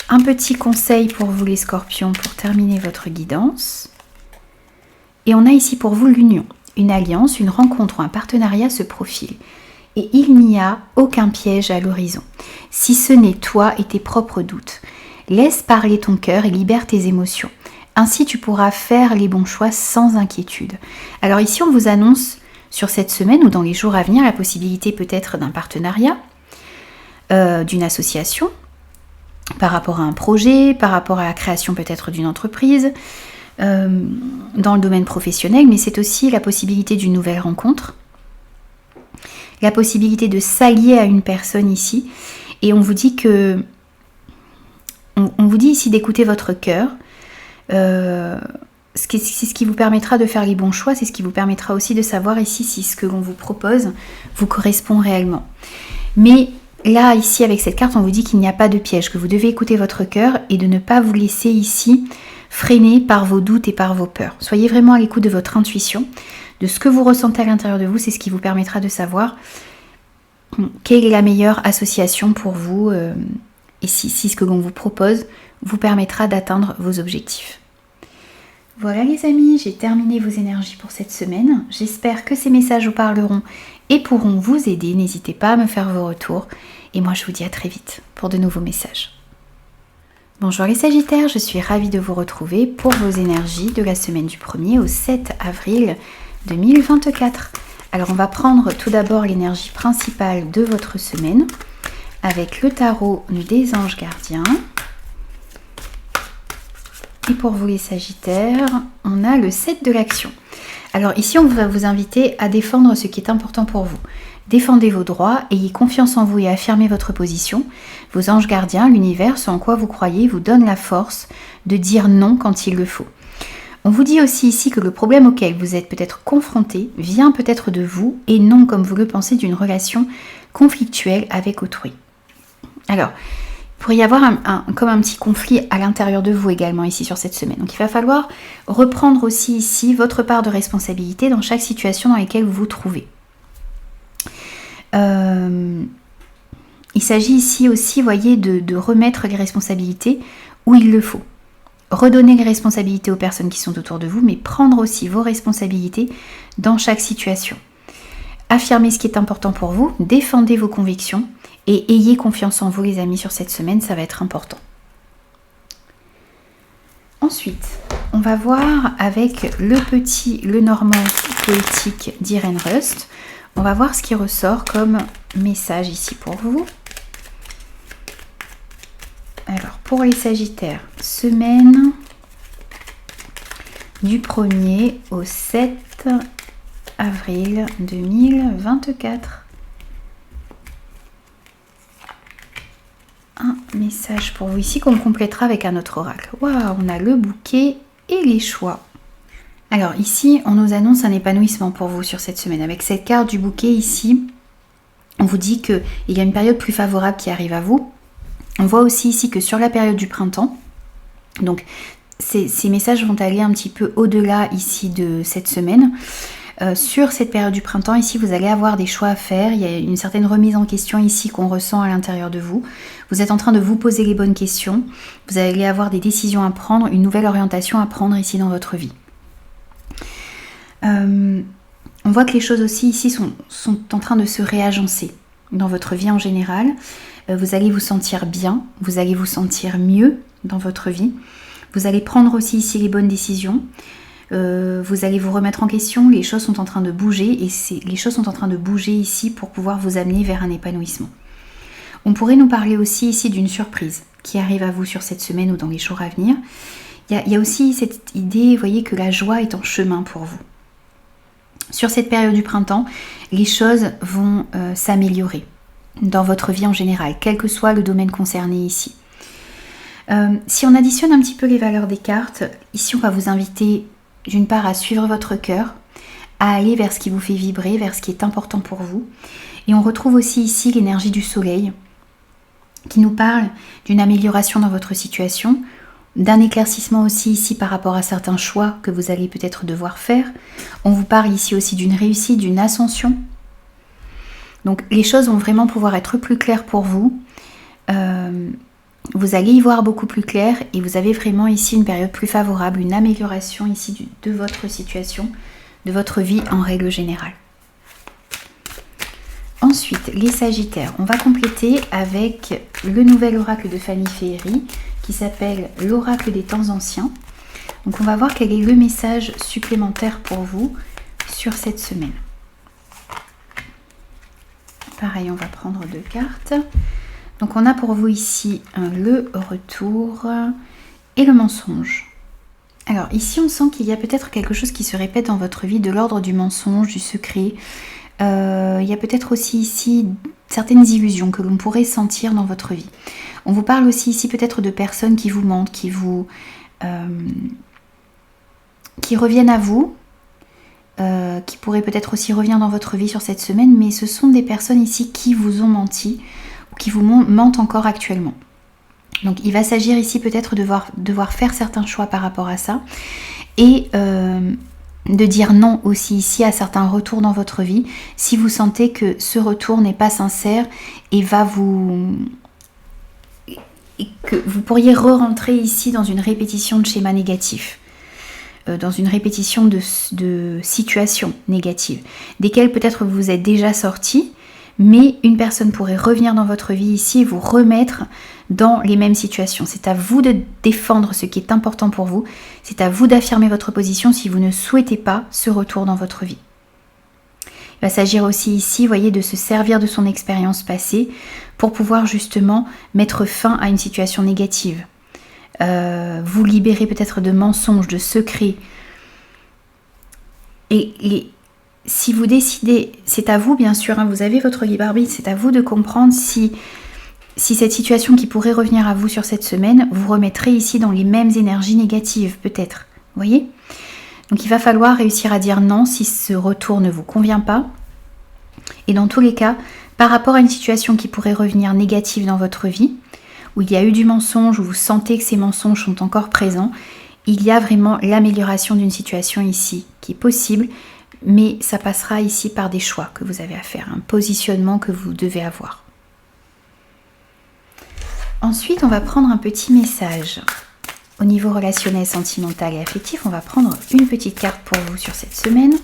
Un petit conseil pour vous les scorpions pour terminer votre guidance. Et on a ici pour vous l'union, une alliance, une rencontre ou un partenariat se profile. Et il n'y a aucun piège à l'horizon, si ce n'est toi et tes propres doutes. Laisse parler ton cœur et libère tes émotions. Ainsi tu pourras faire les bons choix sans inquiétude. Alors ici on vous annonce sur cette semaine ou dans les jours à venir la possibilité peut-être d'un partenariat, d'une association, par rapport à un projet, par rapport à la création peut-être d'une entreprise, dans le domaine professionnel, mais c'est aussi la possibilité d'une nouvelle rencontre, la possibilité de s'allier à une personne ici, et on vous dit que on vous dit ici d'écouter votre cœur. C'est ce qui vous permettra de faire les bons choix, c'est ce qui vous permettra aussi de savoir ici si ce que l'on vous propose vous correspond réellement. Mais là, ici, avec cette carte, on vous dit qu'il n'y a pas de piège, que vous devez écouter votre cœur et de ne pas vous laisser ici freiner par vos doutes et par vos peurs. Soyez vraiment à l'écoute de votre intuition, de ce que vous ressentez à l'intérieur de vous, c'est ce qui vous permettra de savoir quelle est la meilleure association pour vous et si ce que l'on vous propose vous permettra d'atteindre vos objectifs. Voilà les amis, j'ai terminé vos énergies pour cette semaine. J'espère que ces messages vous parleront et pourront vous aider. N'hésitez pas à me faire vos retours. Et moi je vous dis à très vite pour de nouveaux messages. Bonjour les Sagittaires, je suis ravie de vous retrouver pour vos énergies de la semaine du 1er au 7 avril 2024. Alors on va prendre tout d'abord l'énergie principale de votre semaine avec le tarot des anges gardiens. Et pour vous les Sagittaires, on a le 7 de l'action. Alors ici, on va vous inviter à défendre ce qui est important pour vous. Défendez vos droits, ayez confiance en vous et affirmez votre position. Vos anges gardiens, l'univers, ce en quoi vous croyez, vous donne la force de dire non quand il le faut. On vous dit aussi ici que le problème auquel vous êtes peut-être confronté vient peut-être de vous et non, comme vous le pensez, d'une relation conflictuelle avec autrui. Alors, il pourrait y avoir comme un petit conflit à l'intérieur de vous également ici sur cette semaine. Donc il va falloir reprendre aussi ici votre part de responsabilité dans chaque situation dans laquelle vous vous trouvez. Il s'agit ici aussi, voyez, de remettre les responsabilités où il le faut. Redonner les responsabilités aux personnes qui sont autour de vous, mais prendre aussi vos responsabilités dans chaque situation. Affirmez ce qui est important pour vous, défendez vos convictions et ayez confiance en vous les amis sur cette semaine, ça va être important. Ensuite, on va voir avec le normand poétique d'Irene Rust, on va voir ce qui ressort comme message ici pour vous. Alors, pour les Sagittaires, semaine du 1er au 7 avril 2024. Un message pour vous ici qu'on complétera avec un autre oracle. Waouh, on a le bouquet et les choix. Alors ici, on nous annonce un épanouissement pour vous sur cette semaine. Avec cette carte du bouquet ici, on vous dit qu'il y a une période plus favorable qui arrive à vous. On voit aussi ici que sur la période du printemps, donc ces messages vont aller un petit peu au-delà ici de cette semaine. Sur cette période du printemps, ici, vous allez avoir des choix à faire. Il y a une certaine remise en question ici qu'on ressent à l'intérieur de vous. Vous êtes en train de vous poser les bonnes questions. Vous allez avoir des décisions à prendre, une nouvelle orientation à prendre ici dans votre vie. On voit que les choses aussi ici sont en train de se réagencer dans votre vie en général. Vous allez vous sentir bien, vous allez vous sentir mieux dans votre vie. Vous allez prendre aussi ici les bonnes décisions. Vous allez vous remettre en question, les choses sont en train de bouger et les choses sont en train de bouger ici pour pouvoir vous amener vers un épanouissement. On pourrait nous parler aussi ici d'une surprise qui arrive à vous sur cette semaine ou dans les jours à venir. Il y a aussi cette idée, vous voyez, que la joie est en chemin pour vous. Sur cette période du printemps, les choses vont s'améliorer dans votre vie en général, quel que soit le domaine concerné ici. Si on additionne un petit peu les valeurs des cartes, ici on va vous inviter d'une part à suivre votre cœur, à aller vers ce qui vous fait vibrer, vers ce qui est important pour vous. Et on retrouve aussi ici l'énergie du soleil qui nous parle d'une amélioration dans votre situation, d'un éclaircissement aussi ici par rapport à certains choix que vous allez peut-être devoir faire. On vous parle ici aussi d'une réussite, d'une ascension. Donc les choses vont vraiment pouvoir être plus claires pour vous. Vous allez y voir beaucoup plus clair et vous avez vraiment ici une période plus favorable, une amélioration ici de votre situation, de votre vie en règle générale. Ensuite, les Sagittaires, on va compléter avec le nouvel oracle de Fanny Féerie qui s'appelle l'oracle des temps anciens. Donc on va voir quel est le message supplémentaire pour vous sur cette semaine. Pareil, on va prendre 2 cartes. Donc on a pour vous ici le retour et le mensonge. Alors ici on sent qu'il y a peut-être quelque chose qui se répète dans votre vie de l'ordre du mensonge, du secret. Il y a peut-être aussi ici certaines illusions que l'on pourrait sentir dans votre vie. On vous parle aussi ici peut-être de personnes qui vous mentent, qui reviennent à vous, qui pourraient peut-être aussi revenir dans votre vie sur cette semaine, mais ce sont des personnes ici qui vous ont menti ou qui vous mentent encore actuellement. Donc il va s'agir ici peut-être de devoir faire certains choix par rapport à ça et de dire non aussi ici à certains retours dans votre vie si vous sentez que ce retour n'est pas sincère et que vous pourriez re-rentrer ici dans une répétition de schémas négatifs, dans une répétition de situations négatives, desquelles peut-être vous êtes déjà sorti, mais une personne pourrait revenir dans votre vie ici et vous remettre dans les mêmes situations. C'est à vous de défendre ce qui est important pour vous, c'est à vous d'affirmer votre position si vous ne souhaitez pas ce retour dans votre vie. Il va s'agir aussi ici, vous voyez, de se servir de son expérience passée pour pouvoir justement mettre fin à une situation négative. Vous libérer peut-être de mensonges, de secrets. Et si vous décidez, c'est à vous bien sûr, hein, vous avez votre libre arbitre, c'est à vous de comprendre si cette situation qui pourrait revenir à vous sur cette semaine, vous remettrez ici dans les mêmes énergies négatives peut-être. Vous voyez ? Donc il va falloir réussir à dire non si ce retour ne vous convient pas. Et dans tous les cas, par rapport à une situation qui pourrait revenir négative dans votre vie, où il y a eu du mensonge, où vous sentez que ces mensonges sont encore présents, il y a vraiment l'amélioration d'une situation ici qui est possible, mais ça passera ici par des choix que vous avez à faire, un positionnement que vous devez avoir. Ensuite, on va prendre un petit message. Au niveau relationnel, sentimental et affectif, on va prendre une petite carte pour vous sur cette semaine.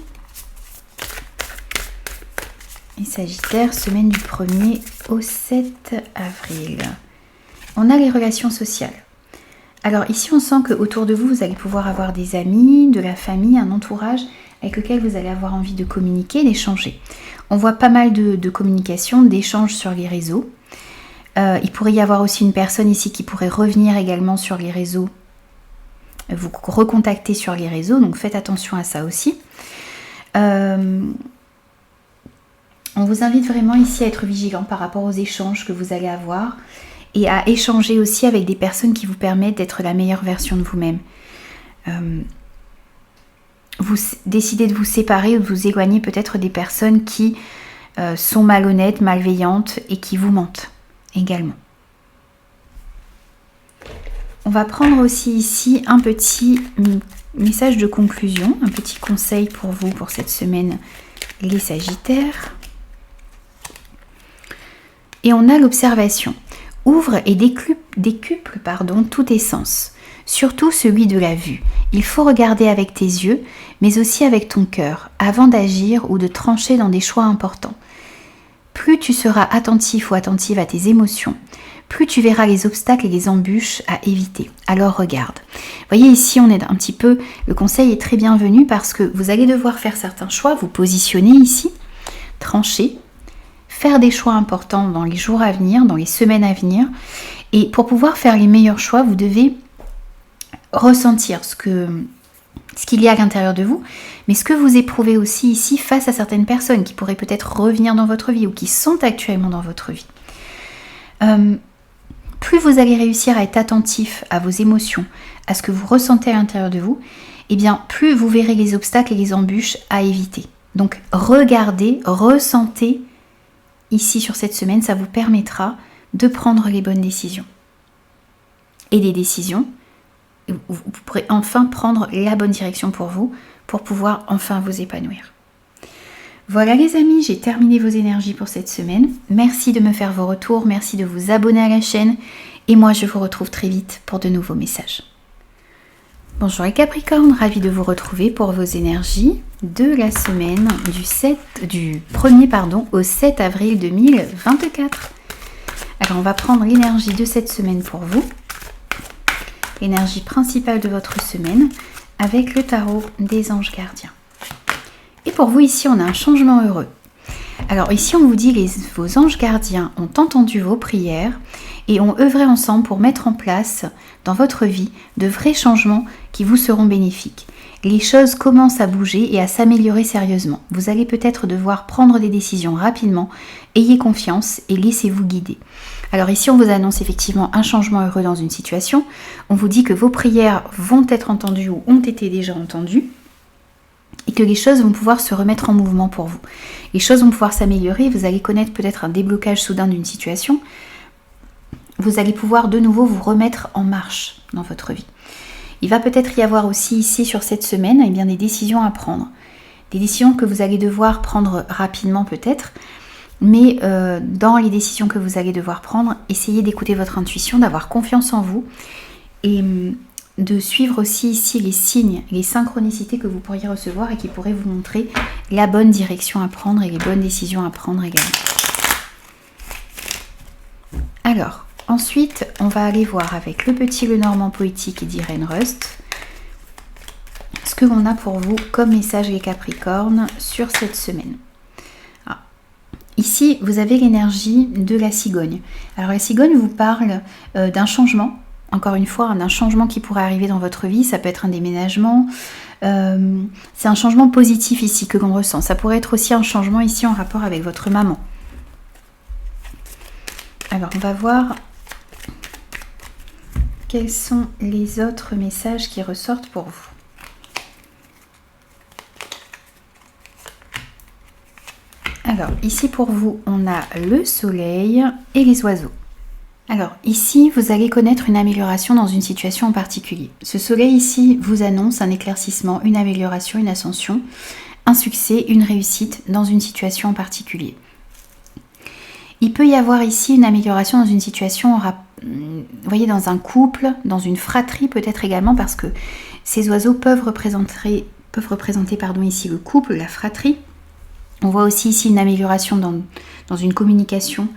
Et Sagittaire, semaine du 1er au 7 avril. On a les relations sociales. Alors ici, on sent qu'autour de vous, vous allez pouvoir avoir des amis, de la famille, un entourage avec lequel vous allez avoir envie de communiquer, d'échanger. On voit pas mal de communication, d'échanges sur les réseaux. Il pourrait y avoir aussi une personne ici qui pourrait revenir également sur les réseaux, vous recontacter sur les réseaux, donc faites attention à ça aussi. On vous invite vraiment ici à être vigilant par rapport aux échanges que vous allez avoir et à échanger aussi avec des personnes qui vous permettent d'être la meilleure version de vous-même. Vous décidez de vous séparer ou de vous éloigner peut-être des personnes qui sont malhonnêtes, malveillantes et qui vous mentent également. On va prendre aussi ici un petit message de conclusion, un petit conseil pour vous pour cette semaine, les Sagittaires. Et on a l'observation. Ouvre et décuple tous tes sens, surtout celui de la vue. Il faut regarder avec tes yeux, mais aussi avec ton cœur, avant d'agir ou de trancher dans des choix importants. Plus tu seras attentif ou attentive à tes émotions, plus tu verras les obstacles et les embûches à éviter. Alors regarde. Vous voyez ici, on est un petit peu, le conseil est très bienvenu parce que vous allez devoir faire certains choix, vous positionner ici, trancher, faire des choix importants dans les jours à venir, dans les semaines à venir. Et pour pouvoir faire les meilleurs choix, vous devez ressentir ce qu'il y a à l'intérieur de vous, mais ce que vous éprouvez aussi ici face à certaines personnes qui pourraient peut-être revenir dans votre vie ou qui sont actuellement dans votre vie. Plus vous allez réussir à être attentif à vos émotions, à ce que vous ressentez à l'intérieur de vous, et bien plus vous verrez les obstacles et les embûches à éviter. Donc regardez, ressentez ici sur cette semaine, ça vous permettra de prendre les bonnes décisions. Et des décisions, vous pourrez enfin prendre la bonne direction pour vous, pour pouvoir enfin vous épanouir. Voilà les amis, j'ai terminé vos énergies pour cette semaine. Merci de me faire vos retours, merci de vous abonner à la chaîne. Et moi, je vous retrouve très vite pour de nouveaux messages. Bonjour les Capricornes, ravie de vous retrouver pour vos énergies de la semaine du 1er au 7 avril 2024. Alors on va prendre l'énergie de cette semaine pour vous, l'énergie principale de votre semaine avec le tarot des anges gardiens. Et pour vous ici, on a un changement heureux. Alors ici, on vous dit que vos anges gardiens ont entendu vos prières et ont œuvré ensemble pour mettre en place dans votre vie de vrais changements qui vous seront bénéfiques. Les choses commencent à bouger et à s'améliorer sérieusement. Vous allez peut-être devoir prendre des décisions rapidement. Ayez confiance et laissez-vous guider. Alors ici, on vous annonce effectivement un changement heureux dans une situation. On vous dit que vos prières vont être entendues ou ont été déjà entendues et que les choses vont pouvoir se remettre en mouvement pour vous. Les choses vont pouvoir s'améliorer. Vous allez connaître peut-être un déblocage soudain d'une situation. Vous allez pouvoir de nouveau vous remettre en marche dans votre vie. Il va peut-être y avoir aussi ici sur cette semaine des décisions à prendre. Des décisions que vous allez devoir prendre rapidement peut-être, mais dans les décisions que vous allez devoir prendre, essayez d'écouter votre intuition, d'avoir confiance en vous et de suivre aussi ici les signes, les synchronicités que vous pourriez recevoir et qui pourraient vous montrer la bonne direction à prendre et les bonnes décisions à prendre également. Alors, ensuite, on va aller voir avec le petit Lenormand poétique d'Irène Rust ce que l'on a pour vous comme message les Capricornes sur cette semaine. Alors, ici, vous avez l'énergie de la cigogne. Alors, la cigogne vous parle d'un changement, encore une fois, d'un changement qui pourrait arriver dans votre vie. Ça peut être un déménagement. C'est un changement positif ici que l'on ressent. Ça pourrait être aussi un changement ici en rapport avec votre maman. Alors, on va voir quels sont les autres messages qui ressortent pour vous. Alors, ici pour vous, on a le soleil et les oiseaux. Alors, ici, vous allez connaître une amélioration dans une situation en particulier. Ce soleil ici vous annonce un éclaircissement, une amélioration, une ascension, un succès, une réussite dans une situation en particulier. Il peut y avoir ici une amélioration dans une situation, vous voyez, dans un couple, dans une fratrie peut-être également, parce que ces oiseaux peuvent représenter ici le couple, la fratrie. On voit aussi ici une amélioration dans une communication,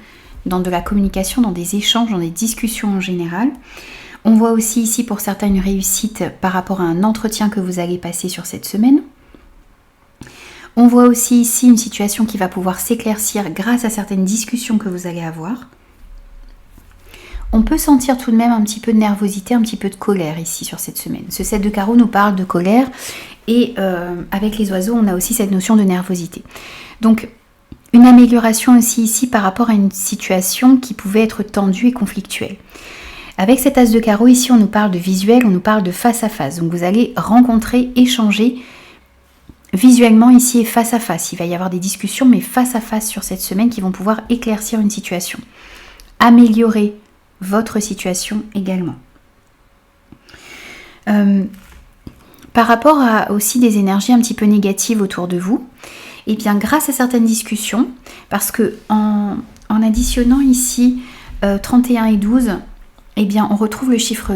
dans de la communication, dans des échanges, dans des discussions en général. On voit aussi ici pour certains une réussite par rapport à un entretien que vous allez passer sur cette semaine. On voit aussi ici une situation qui va pouvoir s'éclaircir grâce à certaines discussions que vous allez avoir. On peut sentir tout de même un petit peu de nervosité, un petit peu de colère ici sur cette semaine. Ce 7 de carreau nous parle de colère et avec les oiseaux, on a aussi cette notion de nervosité. Donc, une amélioration aussi ici par rapport à une situation qui pouvait être tendue et conflictuelle. Avec cet as de carreau ici, on nous parle de visuel, on nous parle de face à face. Donc, vous allez rencontrer, échanger visuellement ici et face à face. Il va y avoir des discussions, mais face à face sur cette semaine qui vont pouvoir éclaircir une situation. Améliorer votre situation également. Par rapport à aussi des énergies un petit peu négatives autour de vous, et bien grâce à certaines discussions, parce que en additionnant ici 31 et 12, et bien on retrouve le chiffre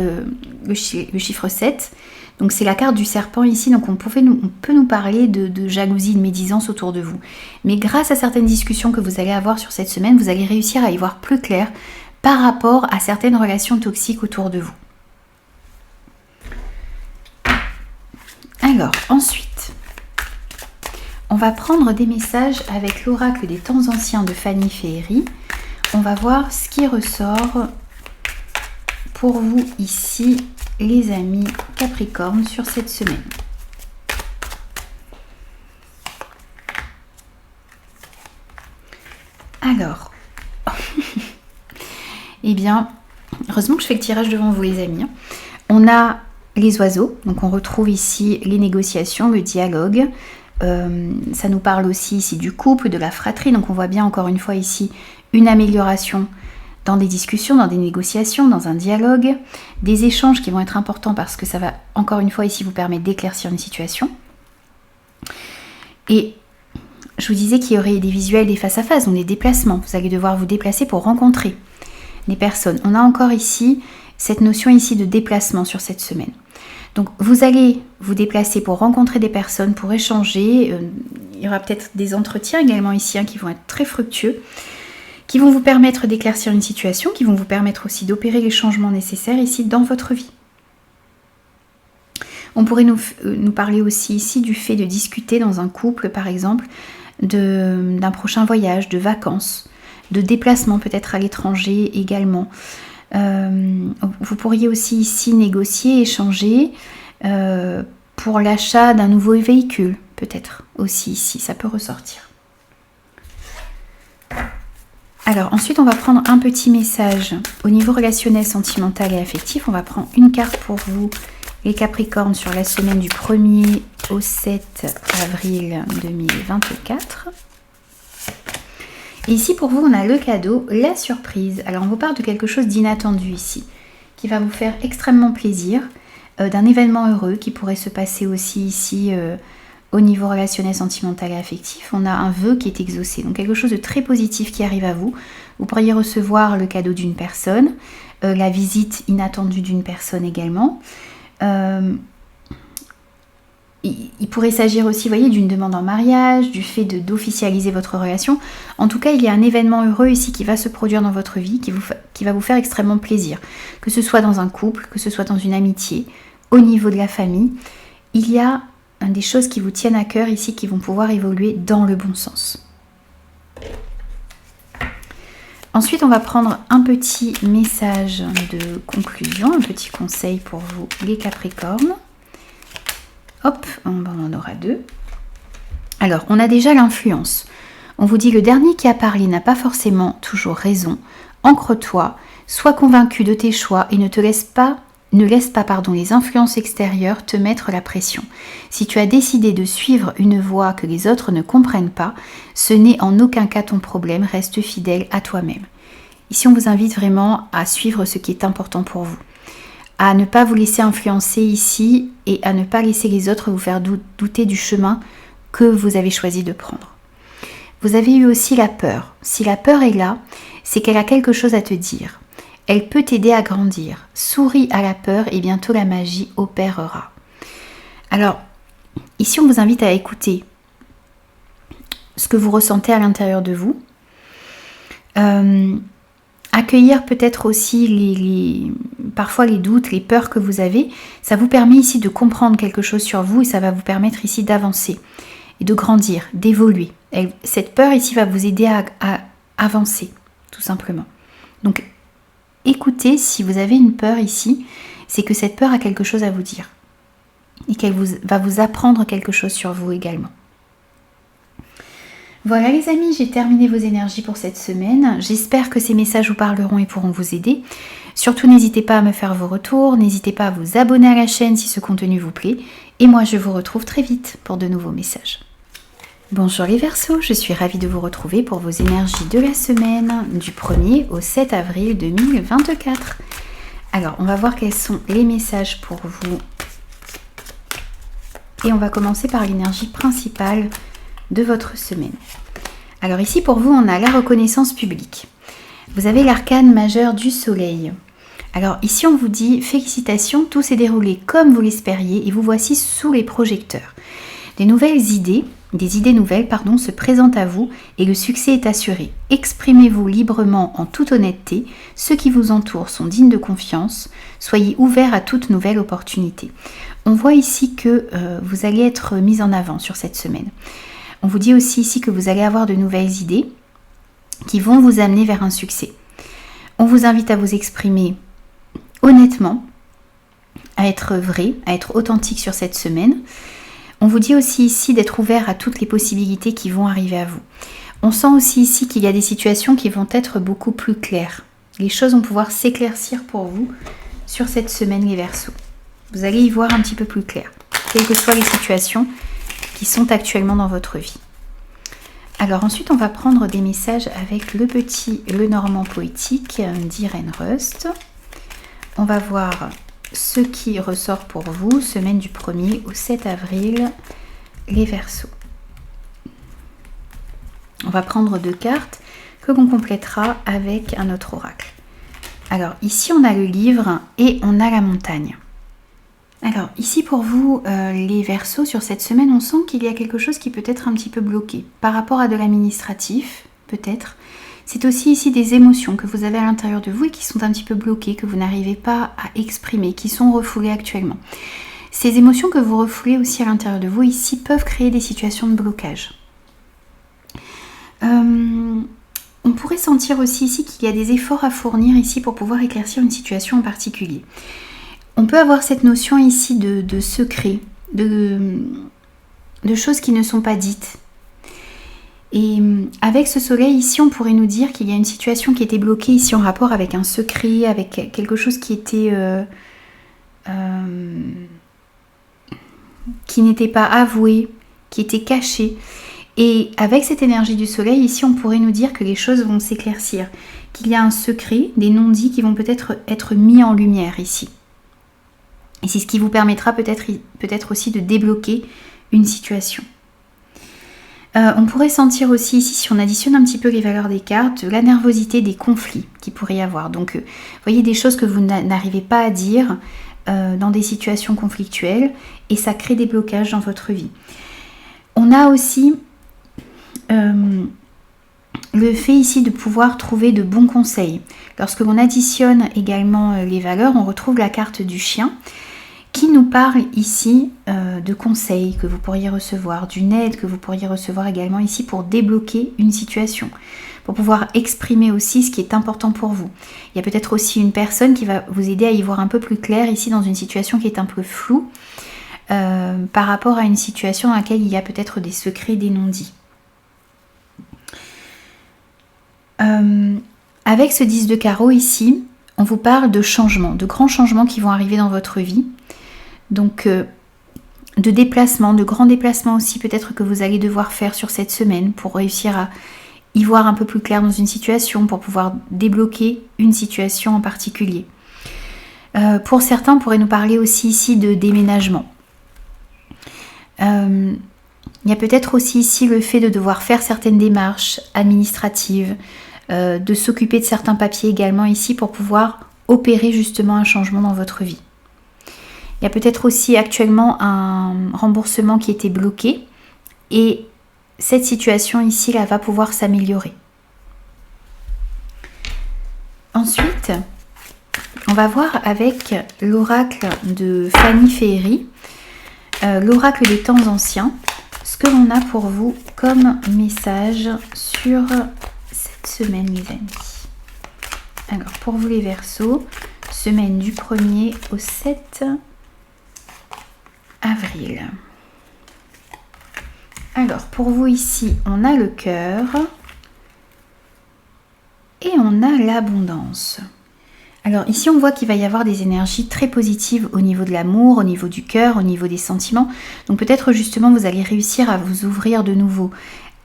7. Donc c'est la carte du serpent ici, donc on peut nous parler de jalousie, de médisance autour de vous. Mais grâce à certaines discussions que vous allez avoir sur cette semaine, vous allez réussir à y voir plus clair par rapport à certaines relations toxiques autour de vous. Alors, ensuite, on va prendre des messages avec l'oracle des temps anciens de Fanny Féerie. On va voir ce qui ressort pour vous ici, les amis Capricorne, sur cette semaine. Alors, eh bien, heureusement que je fais le tirage devant vous les amis. On a les oiseaux, donc on retrouve ici les négociations, le dialogue. Ça nous parle aussi ici du couple, de la fratrie. Donc on voit bien encore une fois ici une amélioration dans des discussions, dans des négociations, dans un dialogue, des échanges qui vont être importants parce que ça va encore une fois ici vous permettre d'éclaircir une situation. Et je vous disais qu'il y aurait des visuels, des face-à-face, donc des déplacements. Vous allez devoir vous déplacer pour rencontrer des personnes. On a encore ici cette notion ici de déplacement sur cette semaine. Donc vous allez vous déplacer pour rencontrer des personnes, pour échanger. Il y aura peut-être des entretiens également ici qui vont être très fructueux, qui vont vous permettre d'éclaircir une situation, qui vont vous permettre aussi d'opérer les changements nécessaires ici dans votre vie. On pourrait nous parler aussi ici du fait de discuter dans un couple, par exemple, d'un prochain voyage, de vacances, de déplacement peut-être à l'étranger également. Vous pourriez aussi ici négocier, échanger pour l'achat d'un nouveau véhicule, peut-être aussi ici, ça peut ressortir. Alors ensuite on va prendre un petit message au niveau relationnel, sentimental et affectif. On va prendre une carte pour vous, les Capricornes, sur la semaine du 1er au 7 avril 2024. Et ici pour vous on a le cadeau, la surprise. Alors on vous parle de quelque chose d'inattendu ici, qui va vous faire extrêmement plaisir, d'un événement heureux qui pourrait se passer aussi ici au niveau relationnel, sentimental et affectif. On a un vœu qui est exaucé, donc quelque chose de très positif qui arrive à vous. Vous pourriez recevoir le cadeau d'une personne, la visite inattendue d'une personne également. Il pourrait s'agir aussi, vous voyez, d'une demande en mariage, du fait d'officialiser votre relation. En tout cas, il y a un événement heureux ici qui va se produire dans votre vie, qui va vous faire extrêmement plaisir. Que ce soit dans un couple, que ce soit dans une amitié, au niveau de la famille, il y a des choses qui vous tiennent à cœur ici qui vont pouvoir évoluer dans le bon sens. Ensuite, on va prendre un petit message de conclusion, un petit conseil pour vous, les Capricornes. Hop, on en aura deux. Alors, on a déjà l'influence. On vous dit, le dernier qui a parlé n'a pas forcément toujours raison. Ancre-toi, sois convaincu de tes choix et ne laisse pas les influences extérieures te mettre la pression. Si tu as décidé de suivre une voie que les autres ne comprennent pas, ce n'est en aucun cas ton problème, reste fidèle à toi-même. Ici, on vous invite vraiment à suivre ce qui est important pour vous, à ne pas vous laisser influencer ici et à ne pas laisser les autres vous faire douter du chemin que vous avez choisi de prendre. Vous avez eu aussi la peur. Si la peur est là, c'est qu'elle a quelque chose à te dire. Elle peut t'aider à grandir. Souris à la peur et bientôt la magie opérera. Alors, ici on vous invite à écouter ce que vous ressentez à l'intérieur de vous. Accueillir peut-être aussi parfois les doutes, les peurs que vous avez. Ça vous permet ici de comprendre quelque chose sur vous et ça va vous permettre ici d'avancer et de grandir, d'évoluer. Cette peur ici va vous aider à avancer, tout simplement. Donc, écoutez, si vous avez une peur ici, c'est que cette peur a quelque chose à vous dire et qu'elle va vous apprendre quelque chose sur vous également. Voilà les amis, j'ai terminé vos énergies pour cette semaine. J'espère que ces messages vous parleront et pourront vous aider. Surtout, n'hésitez pas à me faire vos retours, n'hésitez pas à vous abonner à la chaîne si ce contenu vous plaît. Et moi, je vous retrouve très vite pour de nouveaux messages. Bonjour les Verseaux, je suis ravie de vous retrouver pour vos énergies de la semaine du 1er au 7 avril 2024. Alors, on va voir quels sont les messages pour vous. Et on va commencer par l'énergie principale de votre semaine. Alors ici, pour vous, on a la reconnaissance publique. Vous avez l'arcane majeur du soleil. Alors ici, on vous dit félicitations, tout s'est déroulé comme vous l'espériez et vous voici sous les projecteurs. Des idées nouvelles se présentent à vous et le succès est assuré. Exprimez-vous librement en toute honnêteté. Ceux qui vous entourent sont dignes de confiance. Soyez ouverts à toute nouvelle opportunité. On voit ici que vous allez être mis en avant sur cette semaine. On vous dit aussi ici que vous allez avoir de nouvelles idées qui vont vous amener vers un succès. On vous invite à vous exprimer honnêtement, à être vrai, à être authentique sur cette semaine. On vous dit aussi ici d'être ouvert à toutes les possibilités qui vont arriver à vous. On sent aussi ici qu'il y a des situations qui vont être beaucoup plus claires. Les choses vont pouvoir s'éclaircir pour vous sur cette semaine les Verseaux. Vous allez y voir un petit peu plus clair, quelles que soient les situations qui sont actuellement dans votre vie. Alors ensuite, on va prendre des messages avec le petit Lenormand poétique d'Irène Rust. On va voir ce qui ressort pour vous, semaine du 1er au 7 avril, les Verseaux. On va prendre 2 cartes que l'on complétera avec un autre oracle. Alors ici, on a le livre et on a la montagne. Alors ici pour vous, les Verseaux, sur cette semaine, on sent qu'il y a quelque chose qui peut être un petit peu bloqué par rapport à de l'administratif, peut-être. C'est aussi ici des émotions que vous avez à l'intérieur de vous et qui sont un petit peu bloquées, que vous n'arrivez pas à exprimer, qui sont refoulées actuellement. Ces émotions que vous refoulez aussi à l'intérieur de vous ici peuvent créer des situations de blocage. On pourrait sentir aussi ici qu'il y a des efforts à fournir ici pour pouvoir éclaircir une situation en particulier. On peut avoir cette notion ici de secret, de choses qui ne sont pas dites. Et avec ce soleil ici, on pourrait nous dire qu'il y a une situation qui était bloquée ici en rapport avec un secret, avec quelque chose qui était qui n'était pas avoué, qui était caché. Et avec cette énergie du soleil ici, on pourrait nous dire que les choses vont s'éclaircir, qu'il y a un secret, des non-dits qui vont peut-être être mis en lumière ici. Et c'est ce qui vous permettra peut-être aussi de débloquer une situation. On pourrait sentir aussi ici, si on additionne un petit peu les valeurs des cartes, la nervosité des conflits qu'il pourrait y avoir. Donc, vous voyez des choses que vous n'arrivez pas à dire dans des situations conflictuelles et ça crée des blocages dans votre vie. On a aussi le fait ici de pouvoir trouver de bons conseils. Lorsque l'on additionne également les valeurs, on retrouve la carte du chien qui nous parle ici de conseils que vous pourriez recevoir, d'une aide que vous pourriez recevoir également ici pour débloquer une situation, pour pouvoir exprimer aussi ce qui est important pour vous. Il y a peut-être aussi une personne qui va vous aider à y voir un peu plus clair ici dans une situation qui est un peu floue par rapport à une situation dans laquelle il y a peut-être des secrets, des non-dits. Avec ce 10 de carreau ici, on vous parle de changements, de grands changements qui vont arriver dans votre vie. Donc de déplacements, de grands déplacements aussi peut-être que vous allez devoir faire sur cette semaine pour réussir à y voir un peu plus clair dans une situation, pour pouvoir débloquer une situation en particulier. Pour certains, on pourrait nous parler aussi ici de déménagement. Il y a peut-être aussi ici le fait de devoir faire certaines démarches administratives, de s'occuper de certains papiers également ici pour pouvoir opérer justement un changement dans votre vie. Il y a peut-être aussi actuellement un remboursement qui était bloqué et cette situation ici là va pouvoir s'améliorer. Ensuite, on va voir avec l'oracle de Fanny Féerie, l'oracle des temps anciens, ce que l'on a pour vous comme message sur cette semaine, les amis. Alors, pour vous les Verseaux, semaine du 1er au 7 avril. Alors, pour vous ici, on a le cœur et on a l'abondance. Alors ici, on voit qu'il va y avoir des énergies très positives au niveau de l'amour, au niveau du cœur, au niveau des sentiments. Donc peut-être justement, vous allez réussir à vous ouvrir de nouveau,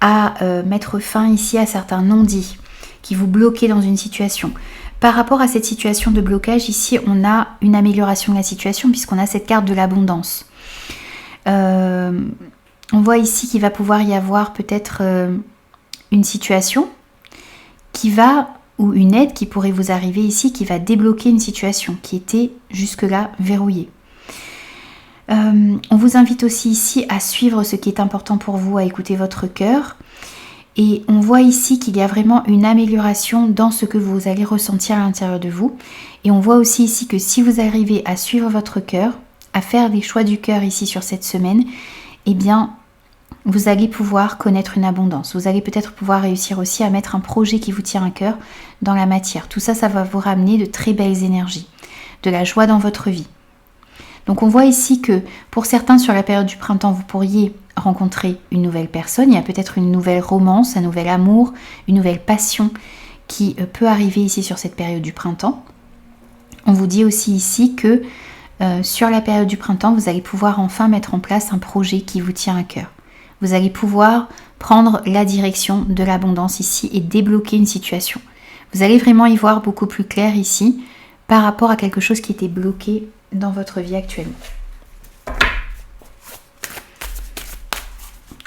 à mettre fin ici à certains non-dits qui vous bloquaient dans une situation. Par rapport à cette situation de blocage, ici, on a une amélioration de la situation puisqu'on a cette carte de l'abondance. On voit ici qu'il va pouvoir y avoir peut-être une situation qui va, ou une aide qui pourrait vous arriver ici, qui va débloquer une situation qui était jusque-là verrouillée. On vous invite aussi ici à suivre ce qui est important pour vous, à écouter votre cœur. Et on voit ici qu'il y a vraiment une amélioration dans ce que vous allez ressentir à l'intérieur de vous. Et on voit aussi ici que si vous arrivez à suivre votre cœur, à faire des choix du cœur ici sur cette semaine, eh bien, vous allez pouvoir connaître une abondance. Vous allez peut-être pouvoir réussir aussi à mettre un projet qui vous tient à cœur dans la matière. Tout ça, ça va vous ramener de très belles énergies, de la joie dans votre vie. Donc on voit ici que pour certains sur la période du printemps, vous pourriez rencontrer une nouvelle personne. Il y a peut-être une nouvelle romance, un nouvel amour, une nouvelle passion qui peut arriver ici sur cette période du printemps. On vous dit aussi ici que sur la période du printemps, vous allez pouvoir enfin mettre en place un projet qui vous tient à cœur. Vous allez pouvoir prendre la direction de l'abondance ici et débloquer une situation. Vous allez vraiment y voir beaucoup plus clair ici par rapport à quelque chose qui était bloqué dans votre vie actuellement.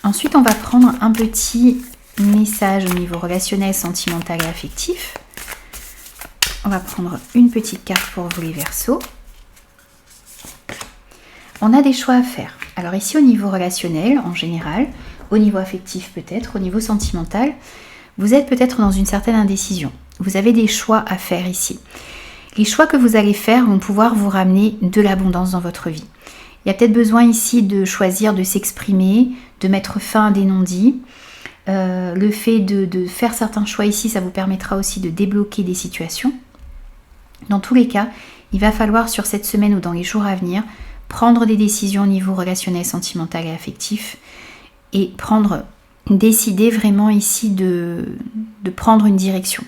Ensuite, on va prendre un petit message au niveau relationnel, sentimental et affectif. On va prendre une petite carte pour vous les Verseaux. On a des choix à faire. Alors ici au niveau relationnel en général, au niveau affectif peut-être, au niveau sentimental, vous êtes peut-être dans une certaine indécision. Vous avez des choix à faire ici. Les choix que vous allez faire vont pouvoir vous ramener de l'abondance dans votre vie. Il y a peut-être besoin ici de choisir de s'exprimer, de mettre fin à des non-dits, Le fait de faire certains choix ici, ça vous permettra aussi de débloquer des situations. Dans tous les cas, il va falloir sur cette semaine ou dans les jours à venir prendre des décisions au niveau relationnel, sentimental et affectif et décider vraiment ici de prendre une direction.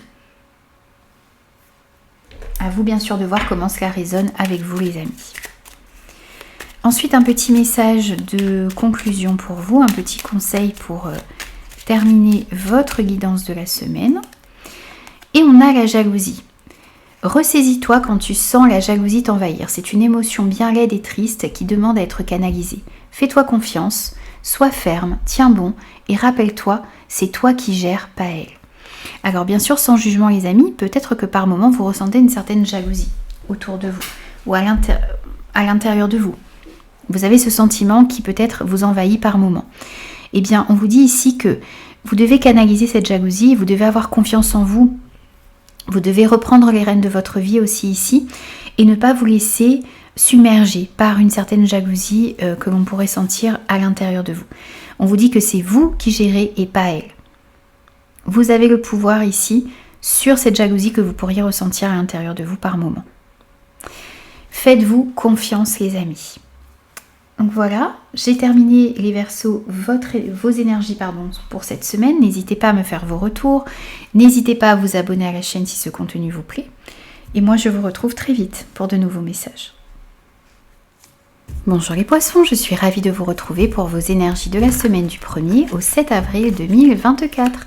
À vous bien sûr de voir comment cela résonne avec vous les amis. Ensuite, un petit message de conclusion pour vous, un petit conseil pour terminer votre guidance de la semaine. Et on a la jalousie. Ressaisis-toi quand tu sens la jalousie t'envahir. C'est une émotion bien laide et triste qui demande à être canalisée. Fais-toi confiance, sois ferme, tiens bon et rappelle-toi, c'est toi qui gères, pas elle. Alors bien sûr, sans jugement les amis, peut-être que par moment vous ressentez une certaine jalousie autour de vous ou à l'intérieur de vous. Vous avez ce sentiment qui peut-être vous envahit par moment. Eh bien, on vous dit ici que vous devez canaliser cette jalousie, vous devez avoir confiance en vous, vous devez reprendre les rênes de votre vie aussi ici et ne pas vous laisser submerger par une certaine jalousie que l'on pourrait sentir à l'intérieur de vous. On vous dit que c'est vous qui gérez et pas elle. Vous avez le pouvoir ici sur cette jalousie que vous pourriez ressentir à l'intérieur de vous par moment. Faites-vous confiance les amis. Donc voilà, j'ai terminé les Verseaux, vos énergies pour cette semaine. N'hésitez pas à me faire vos retours. N'hésitez pas à vous abonner à la chaîne si ce contenu vous plaît. Et moi, je vous retrouve très vite pour de nouveaux messages. Bonjour les poissons, je suis ravie de vous retrouver pour vos énergies de la semaine du 1er au 7 avril 2024.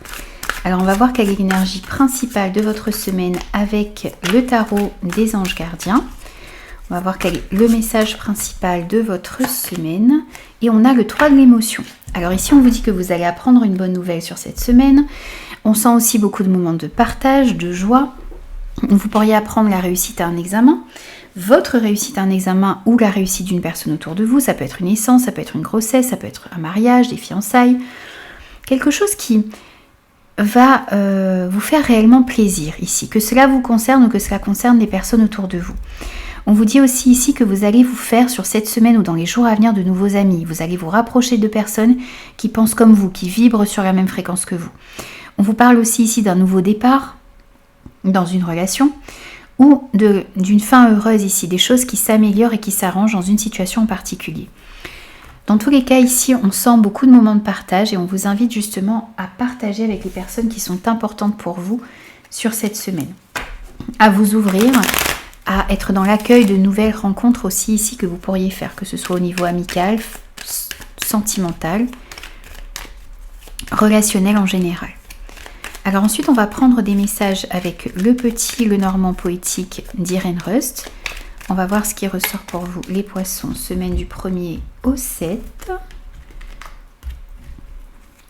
Alors on va voir quelle est l'énergie principale de votre semaine avec le tarot des anges gardiens. On va voir quel est le message principal de votre semaine. Et on a le 3 de l'émotion. Alors ici, on vous dit que vous allez apprendre une bonne nouvelle sur cette semaine. On sent aussi beaucoup de moments de partage, de joie. Vous pourriez apprendre la réussite à un examen. Votre réussite à un examen ou la réussite d'une personne autour de vous. Ça peut être une naissance, ça peut être une grossesse, ça peut être un mariage, des fiançailles. Quelque chose qui va vous faire réellement plaisir ici. Que cela vous concerne ou que cela concerne les personnes autour de vous. On vous dit aussi ici que vous allez vous faire sur cette semaine ou dans les jours à venir de nouveaux amis. Vous allez vous rapprocher de personnes qui pensent comme vous, qui vibrent sur la même fréquence que vous. On vous parle aussi ici d'un nouveau départ dans une relation ou d'une fin heureuse ici, des choses qui s'améliorent et qui s'arrangent dans une situation en particulier. Dans tous les cas ici, on sent beaucoup de moments de partage et on vous invite justement à partager avec les personnes qui sont importantes pour vous sur cette semaine. À vous ouvrir, à être dans l'accueil de nouvelles rencontres aussi ici que vous pourriez faire, que ce soit au niveau amical, sentimental, relationnel en général. Alors ensuite, on va prendre des messages avec le petit, le normand poétique d'Irène Rust. On va voir ce qui ressort pour vous, les poissons, semaine du 1er au 7.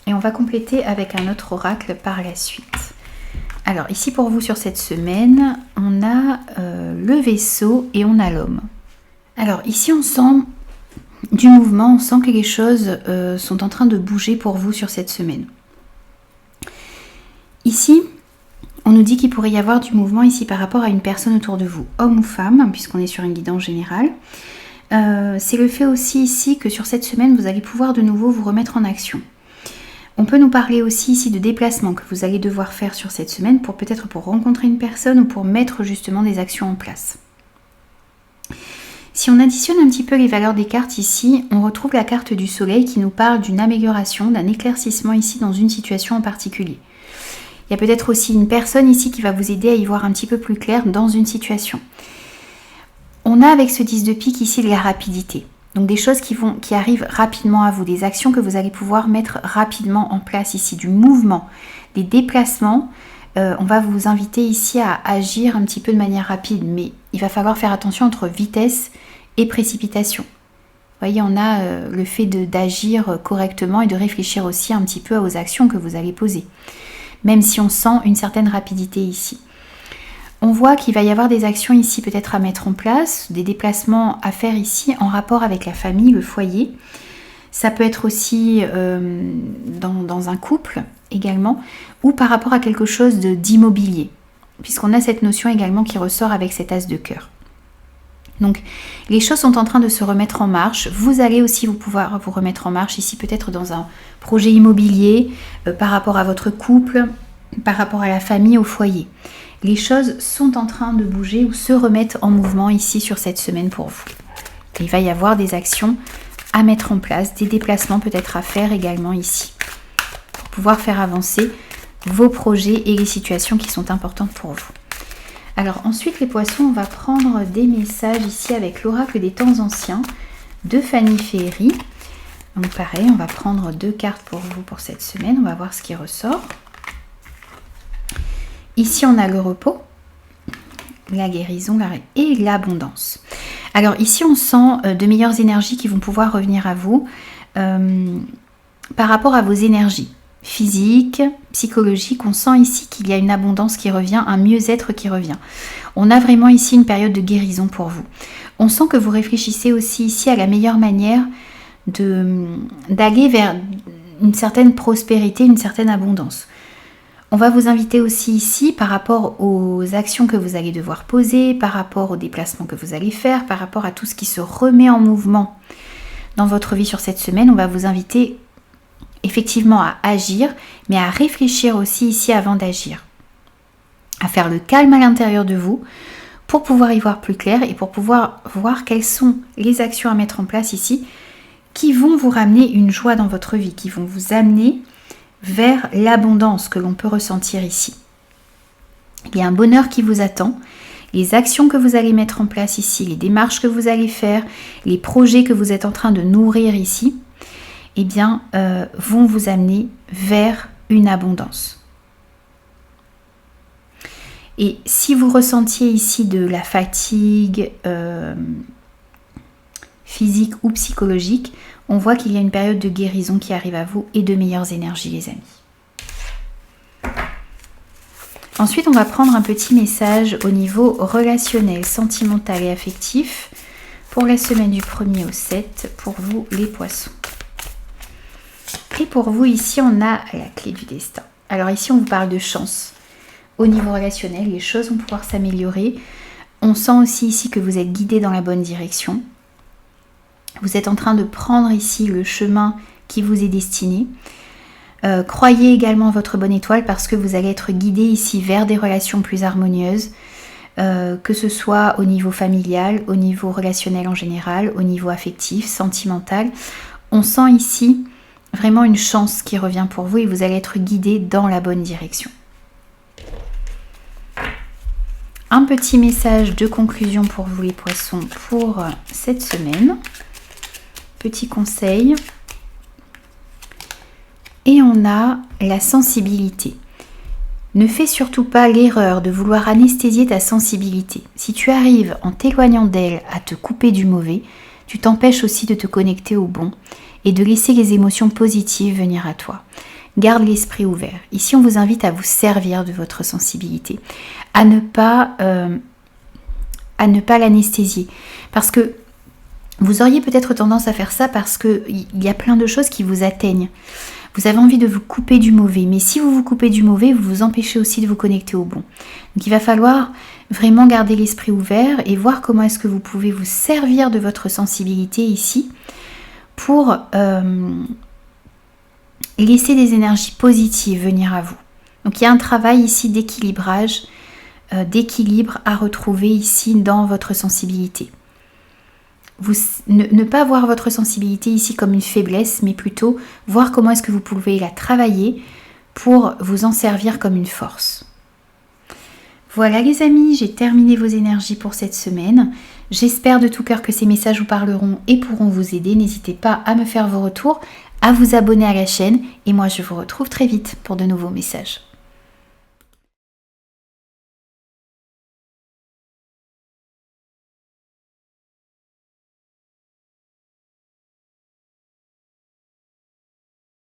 Et on va compléter avec un autre oracle par la suite. Alors ici pour vous sur cette semaine, on a le vaisseau et on a l'homme. Alors ici on sent du mouvement, on sent que les choses sont en train de bouger pour vous sur cette semaine. Ici, on nous dit qu'il pourrait y avoir du mouvement ici par rapport à une personne autour de vous, homme ou femme, puisqu'on est sur une guidance générale. C'est le fait aussi ici que sur cette semaine, vous allez pouvoir de nouveau vous remettre en action. On peut nous parler aussi ici de déplacements que vous allez devoir faire sur cette semaine peut-être pour rencontrer une personne ou pour mettre justement des actions en place. Si on additionne un petit peu les valeurs des cartes ici, on retrouve la carte du soleil qui nous parle d'une amélioration, d'un éclaircissement ici dans une situation en particulier. Il y a peut-être aussi une personne ici qui va vous aider à y voir un petit peu plus clair dans une situation. On a avec ce 10 de pique ici de la rapidité. Donc des choses qui arrivent rapidement à vous, des actions que vous allez pouvoir mettre rapidement en place ici, du mouvement, des déplacements. On va vous inviter ici à agir un petit peu de manière rapide, mais il va falloir faire attention entre vitesse et précipitation. Vous voyez, on a le fait d'agir correctement et de réfléchir aussi un petit peu aux actions que vous allez poser, même si on sent une certaine rapidité ici. On voit qu'il va y avoir des actions ici peut-être à mettre en place, des déplacements à faire ici en rapport avec la famille, le foyer. Ça peut être aussi dans un couple également, ou par rapport à quelque chose d'immobilier, puisqu'on a cette notion également qui ressort avec cet as de cœur. Donc les choses sont en train de se remettre en marche. Vous allez aussi pouvoir vous remettre en marche ici, peut-être dans un projet immobilier, par rapport à votre couple, par rapport à la famille, au foyer. Les choses sont en train de bouger ou se remettre en mouvement ici sur cette semaine pour vous. Et il va y avoir des actions à mettre en place, des déplacements peut-être à faire également ici, pour pouvoir faire avancer vos projets et les situations qui sont importantes pour vous. Alors ensuite les poissons, on va prendre des messages ici avec l'oracle des temps anciens de Fanny Féerie. Donc pareil, on va prendre 2 cartes pour vous pour cette semaine, on va voir ce qui ressort. Ici on a le repos, la guérison et l'abondance. Alors ici on sent de meilleures énergies qui vont pouvoir revenir à vous par rapport à vos énergies physiques, psychologiques. On sent ici qu'il y a une abondance qui revient, un mieux-être qui revient. On a vraiment ici une période de guérison pour vous. On sent que vous réfléchissez aussi ici à la meilleure manière d'aller vers une certaine prospérité, une certaine abondance. On va vous inviter aussi ici par rapport aux actions que vous allez devoir poser, par rapport aux déplacements que vous allez faire, par rapport à tout ce qui se remet en mouvement dans votre vie sur cette semaine. On va vous inviter effectivement à agir, mais à réfléchir aussi ici avant d'agir. À faire le calme à l'intérieur de vous pour pouvoir y voir plus clair et pour pouvoir voir quelles sont les actions à mettre en place ici qui vont vous ramener une joie dans votre vie, qui vont vous amener vers l'abondance que l'on peut ressentir ici. Il y a un bonheur qui vous attend. Les actions que vous allez mettre en place ici, les démarches que vous allez faire, les projets que vous êtes en train de nourrir ici, eh bien, vont vous amener vers une abondance. Et si vous ressentiez ici de la fatigue physique ou psychologique, on voit qu'il y a une période de guérison qui arrive à vous et de meilleures énergies, les amis. Ensuite, on va prendre un petit message au niveau relationnel, sentimental et affectif pour la semaine du 1er au 7 pour vous, les poissons. Et pour vous, ici, on a la clé du destin. Alors ici, on vous parle de chance. Au niveau relationnel, les choses vont pouvoir s'améliorer. On sent aussi ici que vous êtes guidé dans la bonne direction. Vous êtes en train de prendre ici le chemin qui vous est destiné. Croyez également en votre bonne étoile parce que vous allez être guidé ici vers des relations plus harmonieuses, que ce soit au niveau familial, au niveau relationnel en général, au niveau affectif, sentimental. On sent ici vraiment une chance qui revient pour vous et vous allez être guidé dans la bonne direction. Un petit message de conclusion pour vous les poissons pour cette semaine. Petit conseil. Et on a la sensibilité. Ne fais surtout pas l'erreur de vouloir anesthésier ta sensibilité. Si tu arrives en t'éloignant d'elle à te couper du mauvais, tu t'empêches aussi de te connecter au bon et de laisser les émotions positives venir à toi. Garde l'esprit ouvert. Ici, on vous invite à vous servir de votre sensibilité, à ne pas l'anesthésier. Parce que vous auriez peut-être tendance à faire ça parce qu'il y a plein de choses qui vous atteignent. Vous avez envie de vous couper du mauvais, mais si vous vous coupez du mauvais, vous vous empêchez aussi de vous connecter au bon. Donc il va falloir vraiment garder l'esprit ouvert et voir comment est-ce que vous pouvez vous servir de votre sensibilité ici pour laisser des énergies positives venir à vous. Donc il y a un travail ici d'équilibrage, d'équilibre à retrouver ici dans votre sensibilité. Ne pas voir votre sensibilité ici comme une faiblesse, mais plutôt voir comment est-ce que vous pouvez la travailler pour vous en servir comme une force. Voilà les amis, j'ai terminé vos énergies pour cette semaine. J'espère de tout cœur que ces messages vous parleront et pourront vous aider. N'hésitez pas à me faire vos retours, à vous abonner à la chaîne et moi je vous retrouve très vite pour de nouveaux messages.